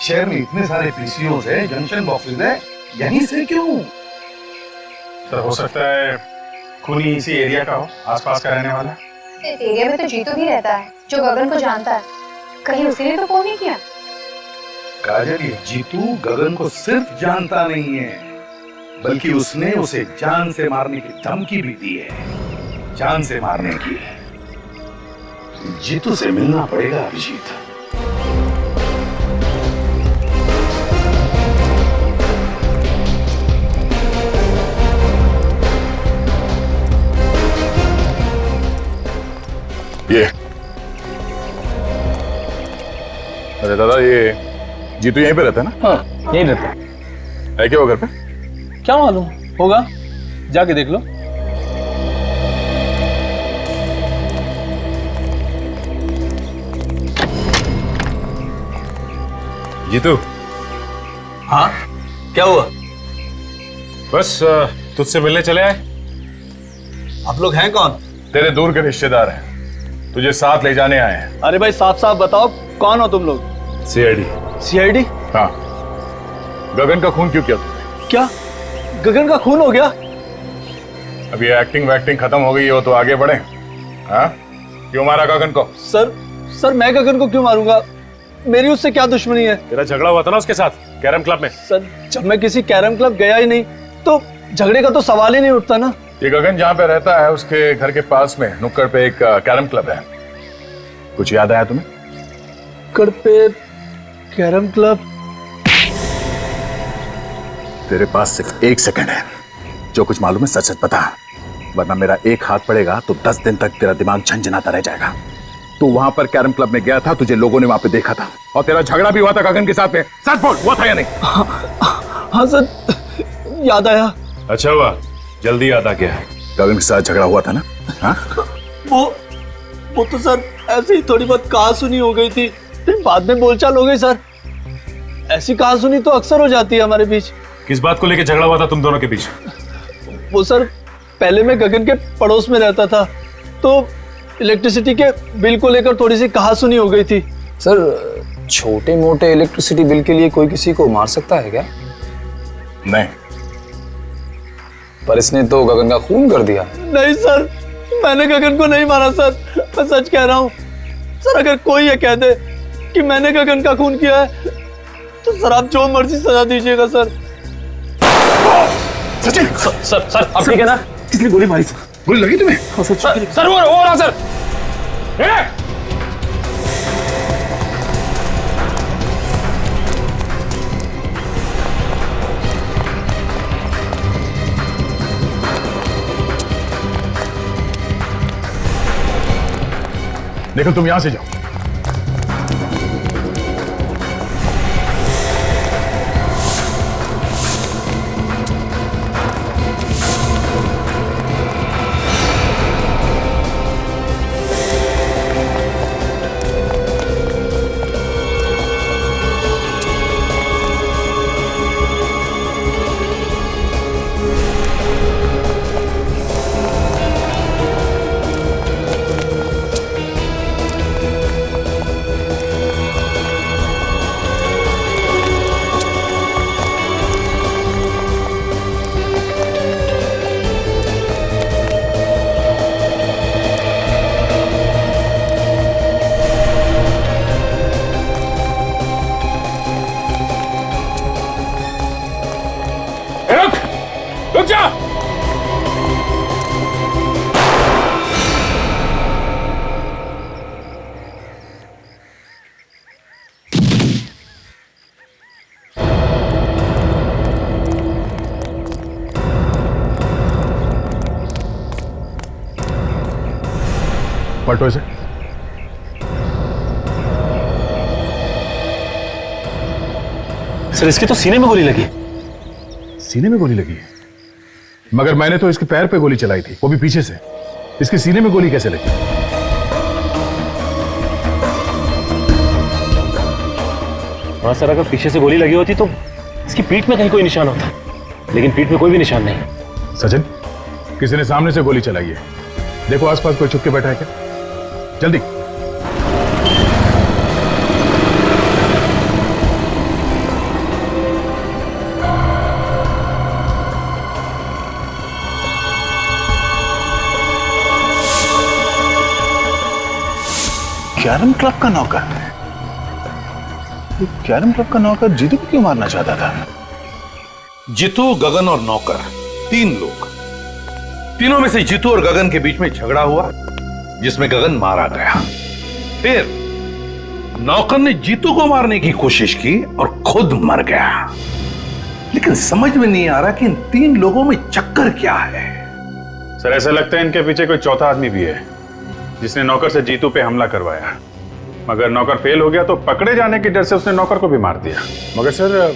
शहर में इतने सारे पीसीओस है, जंक्शन बॉक्सेस है, यहीं से क्यों? सर, हो सकता है खूनी इसी एरिया का हो, आसपास का रहने वाला। इस एरिया में तो जीतू भी रहता है, जो गगन को जानता है। कहीं उसी ने तो फोन नहीं किया? काजल, ये जीतू गगन को सिर्फ जानता नहीं है, बल्कि उसने उसे जान से मारने की धमकी भी दी है। जान से मारने की। जीतू से मिलना पड़ेगा अभिजीत। ये अरे दादा, ये जीतू यहीं पे रहता है ना? हाँ, यहीं रहता है क्या वो घर पे? क्या मालूम, होगा, जाके देख लो। जीतू। हाँ, क्या हुआ? बस तुझसे मिलने चले आए। आप लोग हैं कौन? तेरे दूर के रिश्तेदार हैं, तुझे साथ ले जाने आए हैं। अरे भाई, साफ साफ बताओ, कौन हो तुम लोग? सीआईडी। सीआईडी? हाँ। गगन का खून क्यों किया तुमने? क्या गगन का खून हो गया? अब ये एक्टिंग वैक्टिंग खत्म हो गई हो तो आगे बढ़े। हाँ, क्यों मारा गगन को? सर मैं गगन को क्यों मारूंगा? मेरी उससे क्या दुश्मनी है? तेरा झगड़ा हुआ था ना उसके साथ कैरम क्लब में। सर, जब मैं किसी कैरम क्लब गया ही नहीं तो झगड़े का तो सवाल ही नहीं उठता ना। ये गगन जहाँ पे रहता है उसके घर के पास में नुक्कड़ पे एक कैरम क्लब है, कुछ याद आया तुम्हें? नुक्कड़ पे कैरम क्लब? तेरे पास सिर्फ 1 सेकंड है, जो कुछ मालूम है सच सच बता, वरना मेरा एक हाथ पड़ेगा तो 10 दिन तक तेरा दिमाग झंझनाता रह जाएगा। तू वहां पर कैरम क्लब में गया था, तुझे लोगों ने वहां पे देखा था, और तेरा झगड़ा भी हुआ था गगन के साथ में। सच बोल, हुआ था या नहीं? हाँ सर, याद आया। अच्छा हुआ, जल्दी याद आ गया। गगन के साथ झगड़ा हुआ था ना? हाँ? वो तो सर ऐसे ही थोड़ी बहुत कहा सुनी हो गई थी, फिर बाद में बोलचाल हो गई सर। ऐसी कहा सुनी तो अक्सर हो जाती है हमारे बीच। किस बात को लेकर झगड़ा हुआ था तुम दोनों के बीच? वो सर, पहले मैं गगन के पड़ोस में रहता था, तो इलेक्ट्रिसिटी के बिल को लेकर थोड़ी सी कहा सुनी हो गई थी। सर, छोटे मोटे इलेक्ट्रिसिटी बिल के लिए कोई किसी को मार सकता है क्या? नहीं, पर इसने तो गगन का खून कर दिया। नहीं सर, मैंने गगन को नहीं मारा सर, मैं सच कह रहा हूँ सर। अगर कोई ये कह दे कि मैंने गगन का खून किया है तो सर आप जो मर्जी सजा दीजिएगा सर। सचिन सर आप ठीक है ना? किसने गोली मारी? गोली लगी तुम्हें? सर वो रहा सर। देखो तुम यहां से जाओ। रुक जा। पलटो इसे। सर इसके तो सीने में गोली लगी। सीने में गोली लगी है? मगर मैंने तो इसके पैर पे गोली चलाई थी, वो भी पीछे से। इसके सीने में गोली कैसे लगी? हाँ सर, अगर पीछे से गोली लगी होती तो इसकी पीठ में कहीं कोई निशान होता, लेकिन पीठ में कोई भी निशान नहीं। सचिन, किसी ने सामने से गोली चलाई है। देखो आसपास कोई छुप के बैठा है क्या? जल्दी। कैरम क्लब का नौकर? कैरम क्लब का नौकर जीतू को क्यों मारना चाहता था? जीतू, गगन और नौकर, 3 लोग। तीनों में से जीतू और गगन के बीच में झगड़ा हुआ जिसमें गगन मारा गया। फिर नौकर ने जीतू को मारने की कोशिश की और खुद मर गया। लेकिन समझ में नहीं आ रहा कि इन 3 लोगों में चक्कर क्या है। सर ऐसा लगता है इनके पीछे कोई चौथा आदमी भी है जिसने नौकर से जीतू पे हमला करवाया। मगर नौकर फेल हो गया तो पकड़े जाने के डर से उसने नौकर को भी मार दिया। मगर सर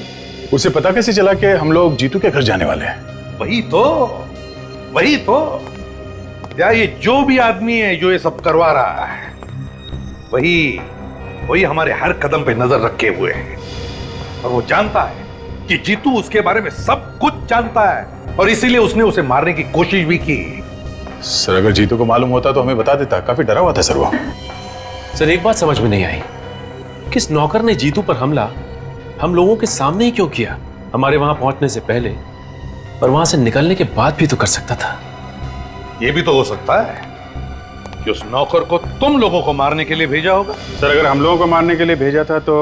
उसे पता कैसे चला कि हम लोग जीतू के घर जाने वाले हैं? वही तो या ये जो भी आदमी है जो ये सब करवा रहा है वही हमारे हर कदम पे नजर रखे हुए है। और वो जानता है कि जीतू उसके बारे में सब कुछ जानता है और इसीलिए उसने उसे मारने की कोशिश भी की। सर अगर जीतू को मालूम होता तो हमें बता देता। काफी डरा हुआ था सर वो। सर एक बात समझ में नहीं आई, किस नौकर ने जीतू पर हमला हम लोगों के सामने ही क्यों किया? हमारे वहां पहुंचने से पहले और वहां से निकलने के बाद भी तो कर सकता था। यह भी तो हो सकता है कि उस नौकर को तुम लोगों को मारने के लिए भेजा होगा। सर अगर हम लोगों को मारने के लिए भेजा था तो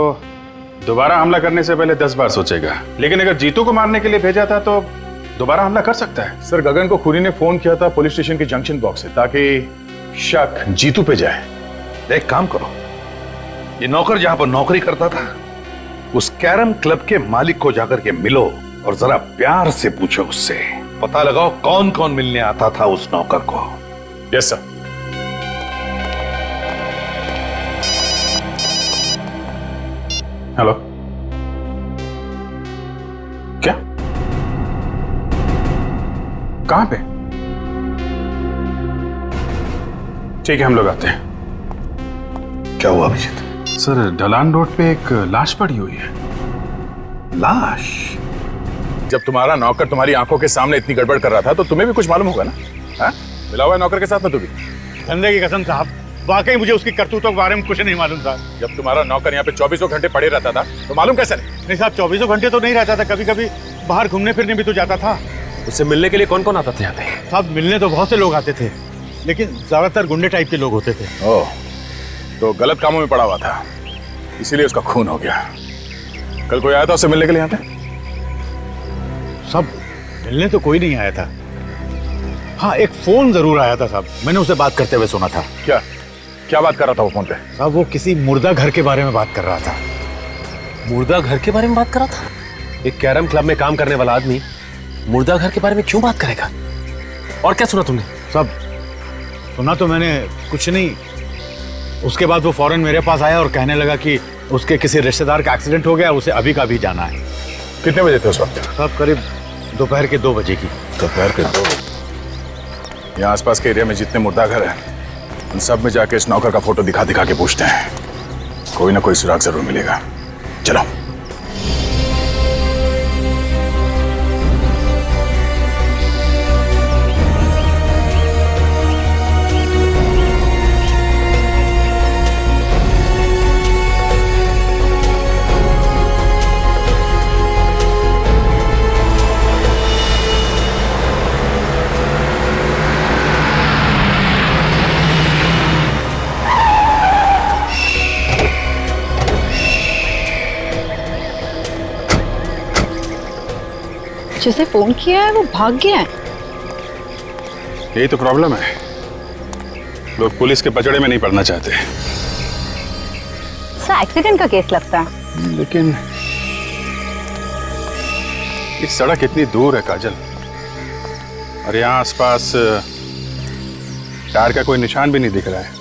दोबारा हमला करने से पहले 10 बार सोचेगा, लेकिन अगर जीतू को मारने के लिए भेजा था तो दोबारा हमला कर सकता है। सर गगन को खुरी ने फोन किया था पुलिस स्टेशन के जंक्शन बॉक्स से ताकि शक जीतू पे जाए। एक काम करो, ये नौकर जहां पर नौकरी करता था उस कैरम क्लब के मालिक को जाकर के मिलो और जरा प्यार से पूछो उससे, पता लगाओ कौन कौन मिलने आता था उस नौकर को। Yes sir. हेलो, क्या? कहां पे? ठीक है हम लोग आते हैं। क्या हुआ अभिजीत? सर ढलान रोड पे एक लाश पड़ी हुई है। लाश? जब तुम्हारा नौकर तुम्हारी आंखों के सामने इतनी गड़बड़ कर रहा था तो तुम्हें भी कुछ मालूम होगा ना? हाँ? मिला हुआ है नौकर के साथ में? तू भी धंधे की कसम साहब, वाकई मुझे उसकी करतूतों के बारे में कुछ नहीं मालूम था। जब तुम्हारा नौकर यहाँ पे 24 घंटे पड़े रहता था तो मालूम कैसे नहीं? नहीं साहब, 24 घंटे तो नहीं रहता था, कभी कभी बाहर घूमने फिरने भी तो जाता था। उससे मिलने के लिए कौन कौन आता था यहाँ पे? साहब मिलने तो बहुत से लोग आते थे, लेकिन ज्यादातर गुंडे टाइप के लोग होते थे। ओह, तो गलत कामों में पड़ा हुआ था, इसीलिए उसका खून हो गया। कल कोई आया था उससे मिलने के लिए यहाँ पे? साहब मिलने तो कोई नहीं आया था। हाँ, एक फोन जरूर आया था साहब, मैंने उसे बात करते हुए सुना था। क्या क्या बात कर रहा था वो फोन पे? साहब वो किसी मुर्दा घर के बारे में बात कर रहा था। मुर्दा घर के बारे में बात कर रहा था? एक कैरम क्लब में काम करने वाला आदमी मुर्दा घर के बारे में क्यों बात करेगा? और क्या सुना तुमने? साहब सुना तो मैंने कुछ नहीं। उसके बाद वो फौरन मेरे पास आया और कहने लगा कि उसके किसी रिश्तेदार का एक्सीडेंट हो गया, उसे अभी का अभी जाना है। कितने बजे थे उस वक्त? साहब करीब दोपहर के 2 बजे की। दोपहर के 2 बजे? यहाँ आसपास के एरिया में जितने मुर्दा घर हैं उन सब में जाके इस नौकर का फोटो दिखा दिखा के पूछते हैं, कोई ना कोई सुराग जरूर मिलेगा। चलो। जिसे फोन किया है वो भाग गया है। यही तो प्रॉब्लम है, लोग पुलिस के पचड़े में नहीं पड़ना चाहते। सर एक्सीडेंट का केस लगता है। लेकिन इस सड़क इतनी दूर है काजल, और यहाँ आसपास टायर का कोई निशान भी नहीं दिख रहा है।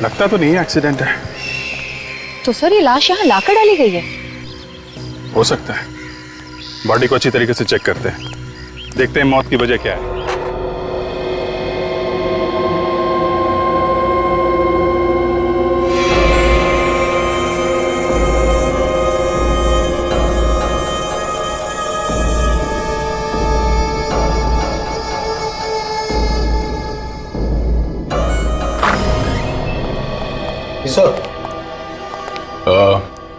लगता तो नहीं है एक्सीडेंट है। तो सर ये लाश यहाँ लाकर डाली गई है? हो सकता है। बॉडी को अच्छी तरीके से चेक करते हैं, देखते हैं मौत की वजह क्या है। सर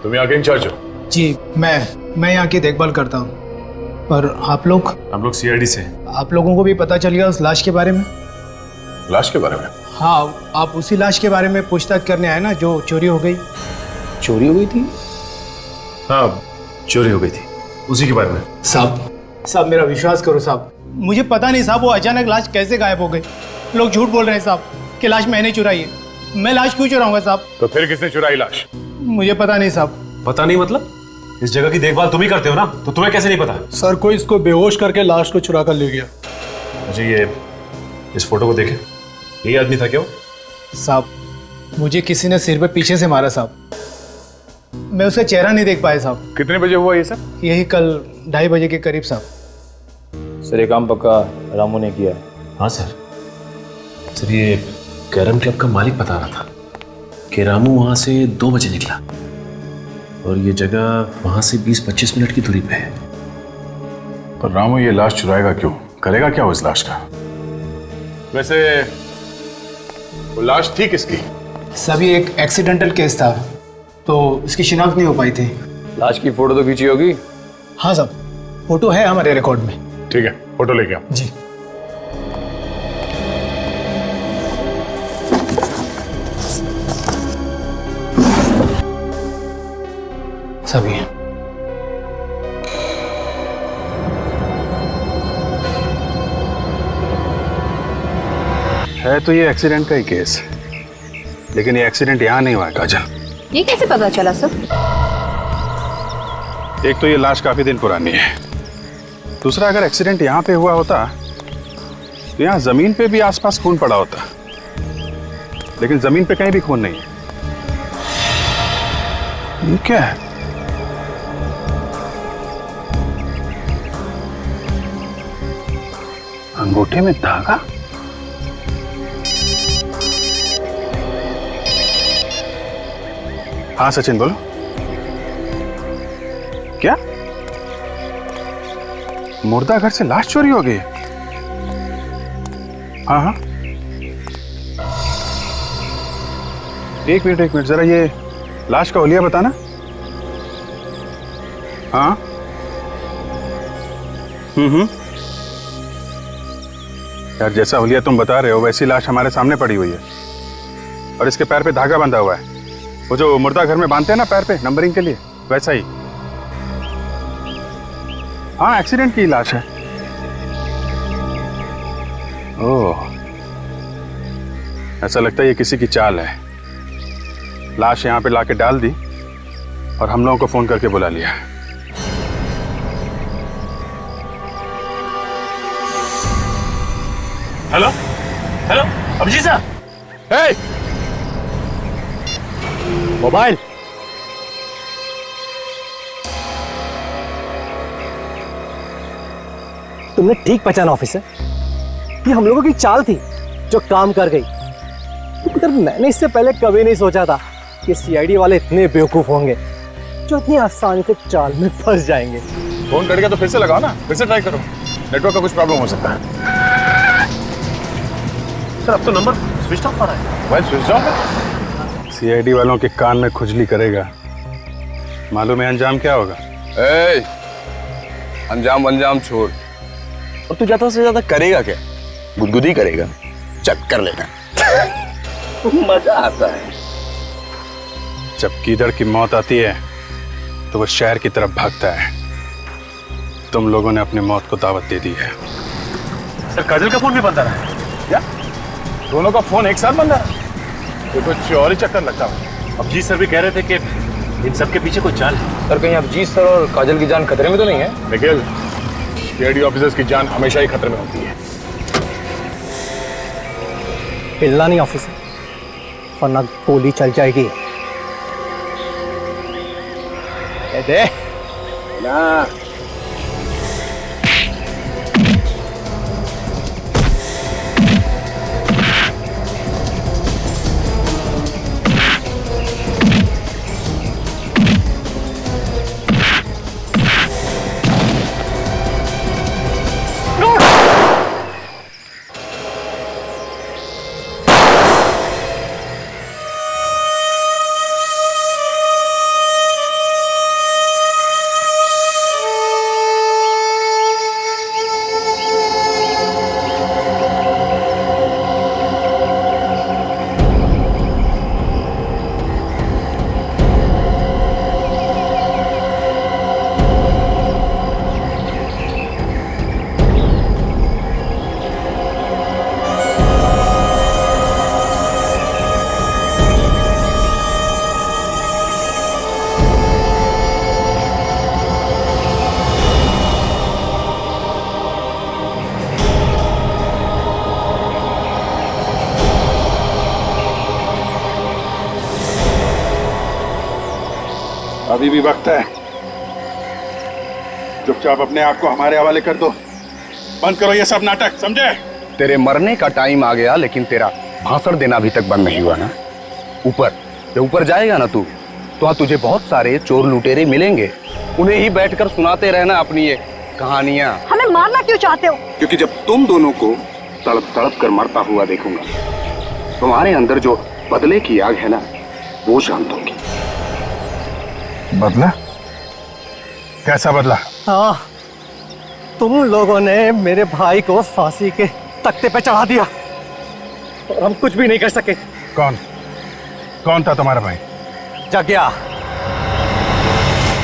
तुम यहाँ के इंचार्ज हो? जी मैं यहाँ की देखभाल करता हूँ। पर आप लोग? हम लोग सीआईडी से। आप लोगों को भी पता चल गया उस लाश के बारे में? लाश के बारे में? हाँ, आप उसी लाश के बारे में पूछताछ करने आए ना जो चोरी हो गई? चोरी हो गई थी? हाँ, चोरी हो गई थी, उसी के बारे में। साहब मेरा विश्वास करो साहब, मुझे पता नहीं साहब वो अचानक लाश कैसे गायब हो गई। लोग झूठ बोल रहे हैं साहब कि लाश मैंने चुराई है। मैं लाश क्यों चुराऊंगा साहब? तो फिर किसने चुराई लाश? मुझे पता नहीं साहब। पता नहीं मतलब? इस जगह की देखभाल तुम ही करते हो ना, तो तुम्हें कैसे नहीं पता? सर कोई इसको बेहोश करके लाश को चुरा कर ले गया। मुझे ये इस फोटो को देखे, यही आदमी था क्या? साहब मुझे किसी ने सिर पे पीछे से मारा साहब, मैं उसका चेहरा नहीं देख पाया साहब। कितने बजे हुआ ये सब? यही कल 2:30 बजे के करीब साहब। सर ये काम पक्का रामू ने किया है। हाँ सर। सर ये कैरम क्लब का मालिक बता रहा था कि रामू वहां से 2 बजे निकला और ये जगह वहां से 20-25 मिनट की दूरी पे है। पर रामू ये लाश चुराएगा क्यों? करेगा क्या वो इस लाश का? वैसे वो लाश थी किसकी? सभी एक एक्सीडेंटल केस था तो इसकी शिनाख्त नहीं हो पाई थी। लाश की फोटो तो खींची होगी? हाँ साहब, फोटो है हमारे रिकॉर्ड में। ठीक है, फोटो लेके आओ। जी। सभी है तो ये एक्सीडेंट का ही केस, लेकिन ये एक्सीडेंट यहाँ नहीं हुआ है काजल। ये कैसे पता चला सर? एक तो ये लाश काफी दिन पुरानी है, दूसरा अगर एक्सीडेंट यहाँ पे हुआ होता तो यहाँ जमीन पे भी आसपास खून पड़ा होता, लेकिन जमीन पे कहीं भी खून नहीं है। ये क्या है? अंगूठे में धागा? हाँ सचिन बोलो। क्या मुर्दा घर से लाश चोरी हो गई? हाँ हाँ, एक मिनट जरा ये लाश का हुलिया बताना। हाँ यार जैसा हुलिया तुम बता रहे हो वैसी लाश हमारे सामने पड़ी हुई है और इसके पैर पे धागा बंधा हुआ है, वो जो मुर्दा घर में बांधते हैं ना पैर पे नंबरिंग के लिए, वैसा ही। हाँ एक्सीडेंट की लाश है। ओह, ऐसा लगता है ये किसी की चाल है। लाश यहाँ पे लाके डाल दी और हम लोगों को फोन करके बुला लिया। हेलो हेलो अभिजीत साहब। हे मोबाइल। तुमने ठीक पहचाना ऑफिसर, ये हम लोगों की चाल थी जो काम कर गई। मगर मैंने इससे पहले कभी नहीं सोचा था कि सीआईडी वाले इतने बेवकूफ होंगे जो इतनी आसानी से चाल में फंस जाएंगे। फोन कट गया तो फिर से लगाओ ना, फिर से ट्राई करो, नेटवर्क का कुछ प्रॉब्लम हो सकता है। सर अब तो नंबर स्विच ऑफ आ रहा है। मोबाइल स्विच ऑफ है? सीआईडी वालों के कान में खुजली करेगा, मालूम है अंजाम क्या होगा? ए, अंजाम छोड़, और तू ज्यादा से ज्यादा करेगा क्या? गुदगुदी करेगा, चल कर लेना। मजा आता है। जब कीदड़ की मौत आती है तो वो शहर की तरफ भागता है। तुम लोगों ने अपनी मौत को दावत दे दी है। सर काजल का फोन भी बंद आ रहा है क्या? दोनों का फोन एक साथ बंद है? ये कुछ और ही चक्कर लगता है। अभिजीत सर भी कह रहे थे कि इन सब के पीछे कोई चाल है। सर कहीं अभिजीत सर और काजल की जान खतरे में तो नहीं है? निखिल, सीआईडी ऑफिसर्स की जान हमेशा ही खतरे में होती है। हिलना नहीं ऑफिसर, वरना गोली चल जाएगी। दे ना अभी भी वक्त है, चुपचाप अपने आप को हमारे हवाले कर दो। बंद करो ये सब नाटक, समझे? तेरे मरने का टाइम आ गया, लेकिन तेरा भाषण देना अभी तक बंद नहीं हुआ ना। ऊपर जब ऊपर जाएगा ना तू, तो वहां तुझे बहुत सारे चोर लुटेरे मिलेंगे, उन्हें ही बैठकर सुनाते रहना अपनी ये कहानियां। हमें मारना क्यों चाहते हो? क्योंकि जब तुम दोनों को तड़प तड़प कर मरता हुआ देखूंगा, तुम्हारे अंदर जो बदले की आग है ना, वो शांत होगी। बदला? कैसा बदला? हाँ, तुम लोगों ने मेरे भाई को फांसी के तख्ते पे चढ़ा दिया और हम कुछ भी नहीं कर सके। कौन कौन था तुम्हारा भाई? जग्या।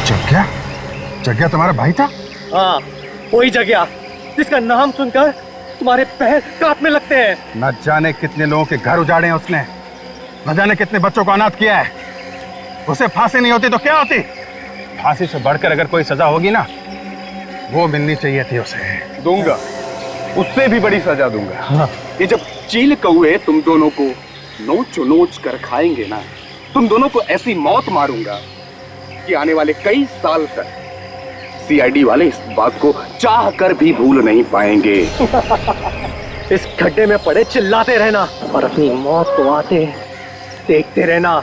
जग्या? जग्या तुम्हारा भाई था? हाँ, वही जग्या जिसका नाम सुनकर तुम्हारे पैर कांपने लगते हैं। न जाने कितने लोगों के घर उजाड़े हैं उसने, न जाने कितने बच्चों को अनाथ किया है। उसे फांसी नहीं होती तो क्या होती? फांसी से बढ़कर अगर कोई सजा होगी ना, वो मिलनी चाहिए थी उसे। दूंगा, उससे भी बड़ी सजा दूंगा। हाँ। ये जब चील कौए तुम दोनों को नोच नोच कर खाएंगे ना, तुम दोनों को ऐसी मौत मारूंगा कि आने वाले कई साल तक सीआईडी वाले इस बात को चाह कर भी भूल नहीं पाएंगे। इस गड्ढे में पड़े चिल्लाते रहना और अपनी मौत को आते देखते रहना।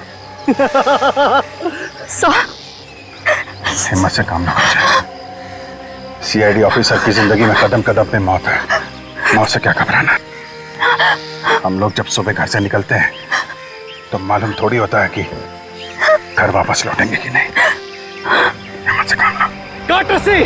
हिम्मत से काम ना कर जाए। सीआईडी ऑफिसर की जिंदगी में कदम कदम पे मौत है, मौत से क्या घबराना। हम लोग जब सुबह घर से निकलते हैं तो मालूम थोड़ी होता है कि घर वापस लौटेंगे कि नहीं। हिम्मत से काम लो। काट रस्सी।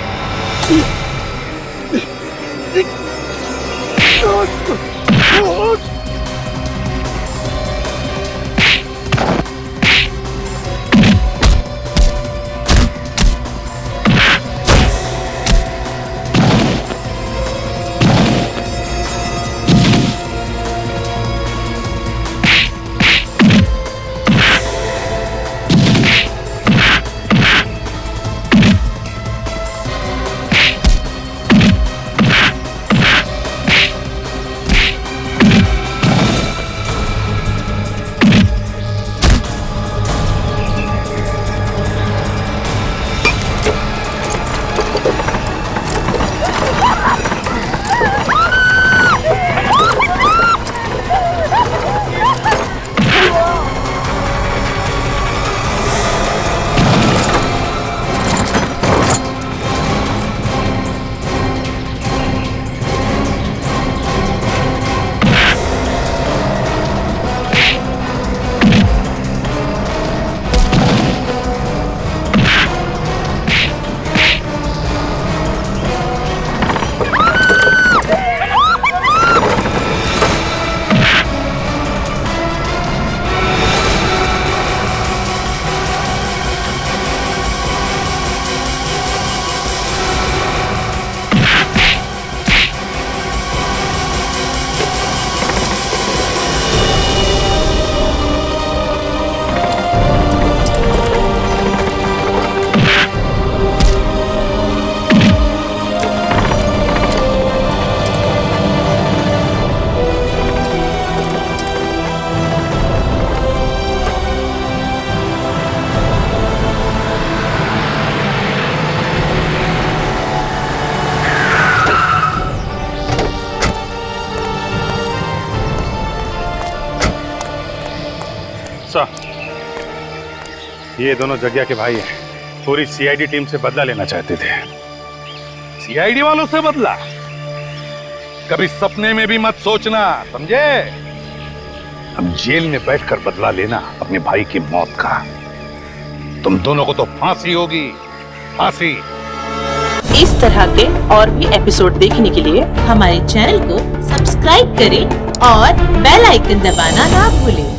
ये दोनों जग्या के भाई हैं। पूरी सीआईडी टीम से बदला लेना चाहते थे। सीआईडी वालों से बदला? कभी सपने में भी मत सोचना, समझे? अब जेल में बैठकर बदला लेना अपने भाई की मौत का। तुम दोनों को तो फांसी होगी, फांसी। इस तरह के और भी एपिसोड देखने के लिए हमारे चैनल को सब्सक्राइब करें और बेल आइकन दबाना ना भूलें।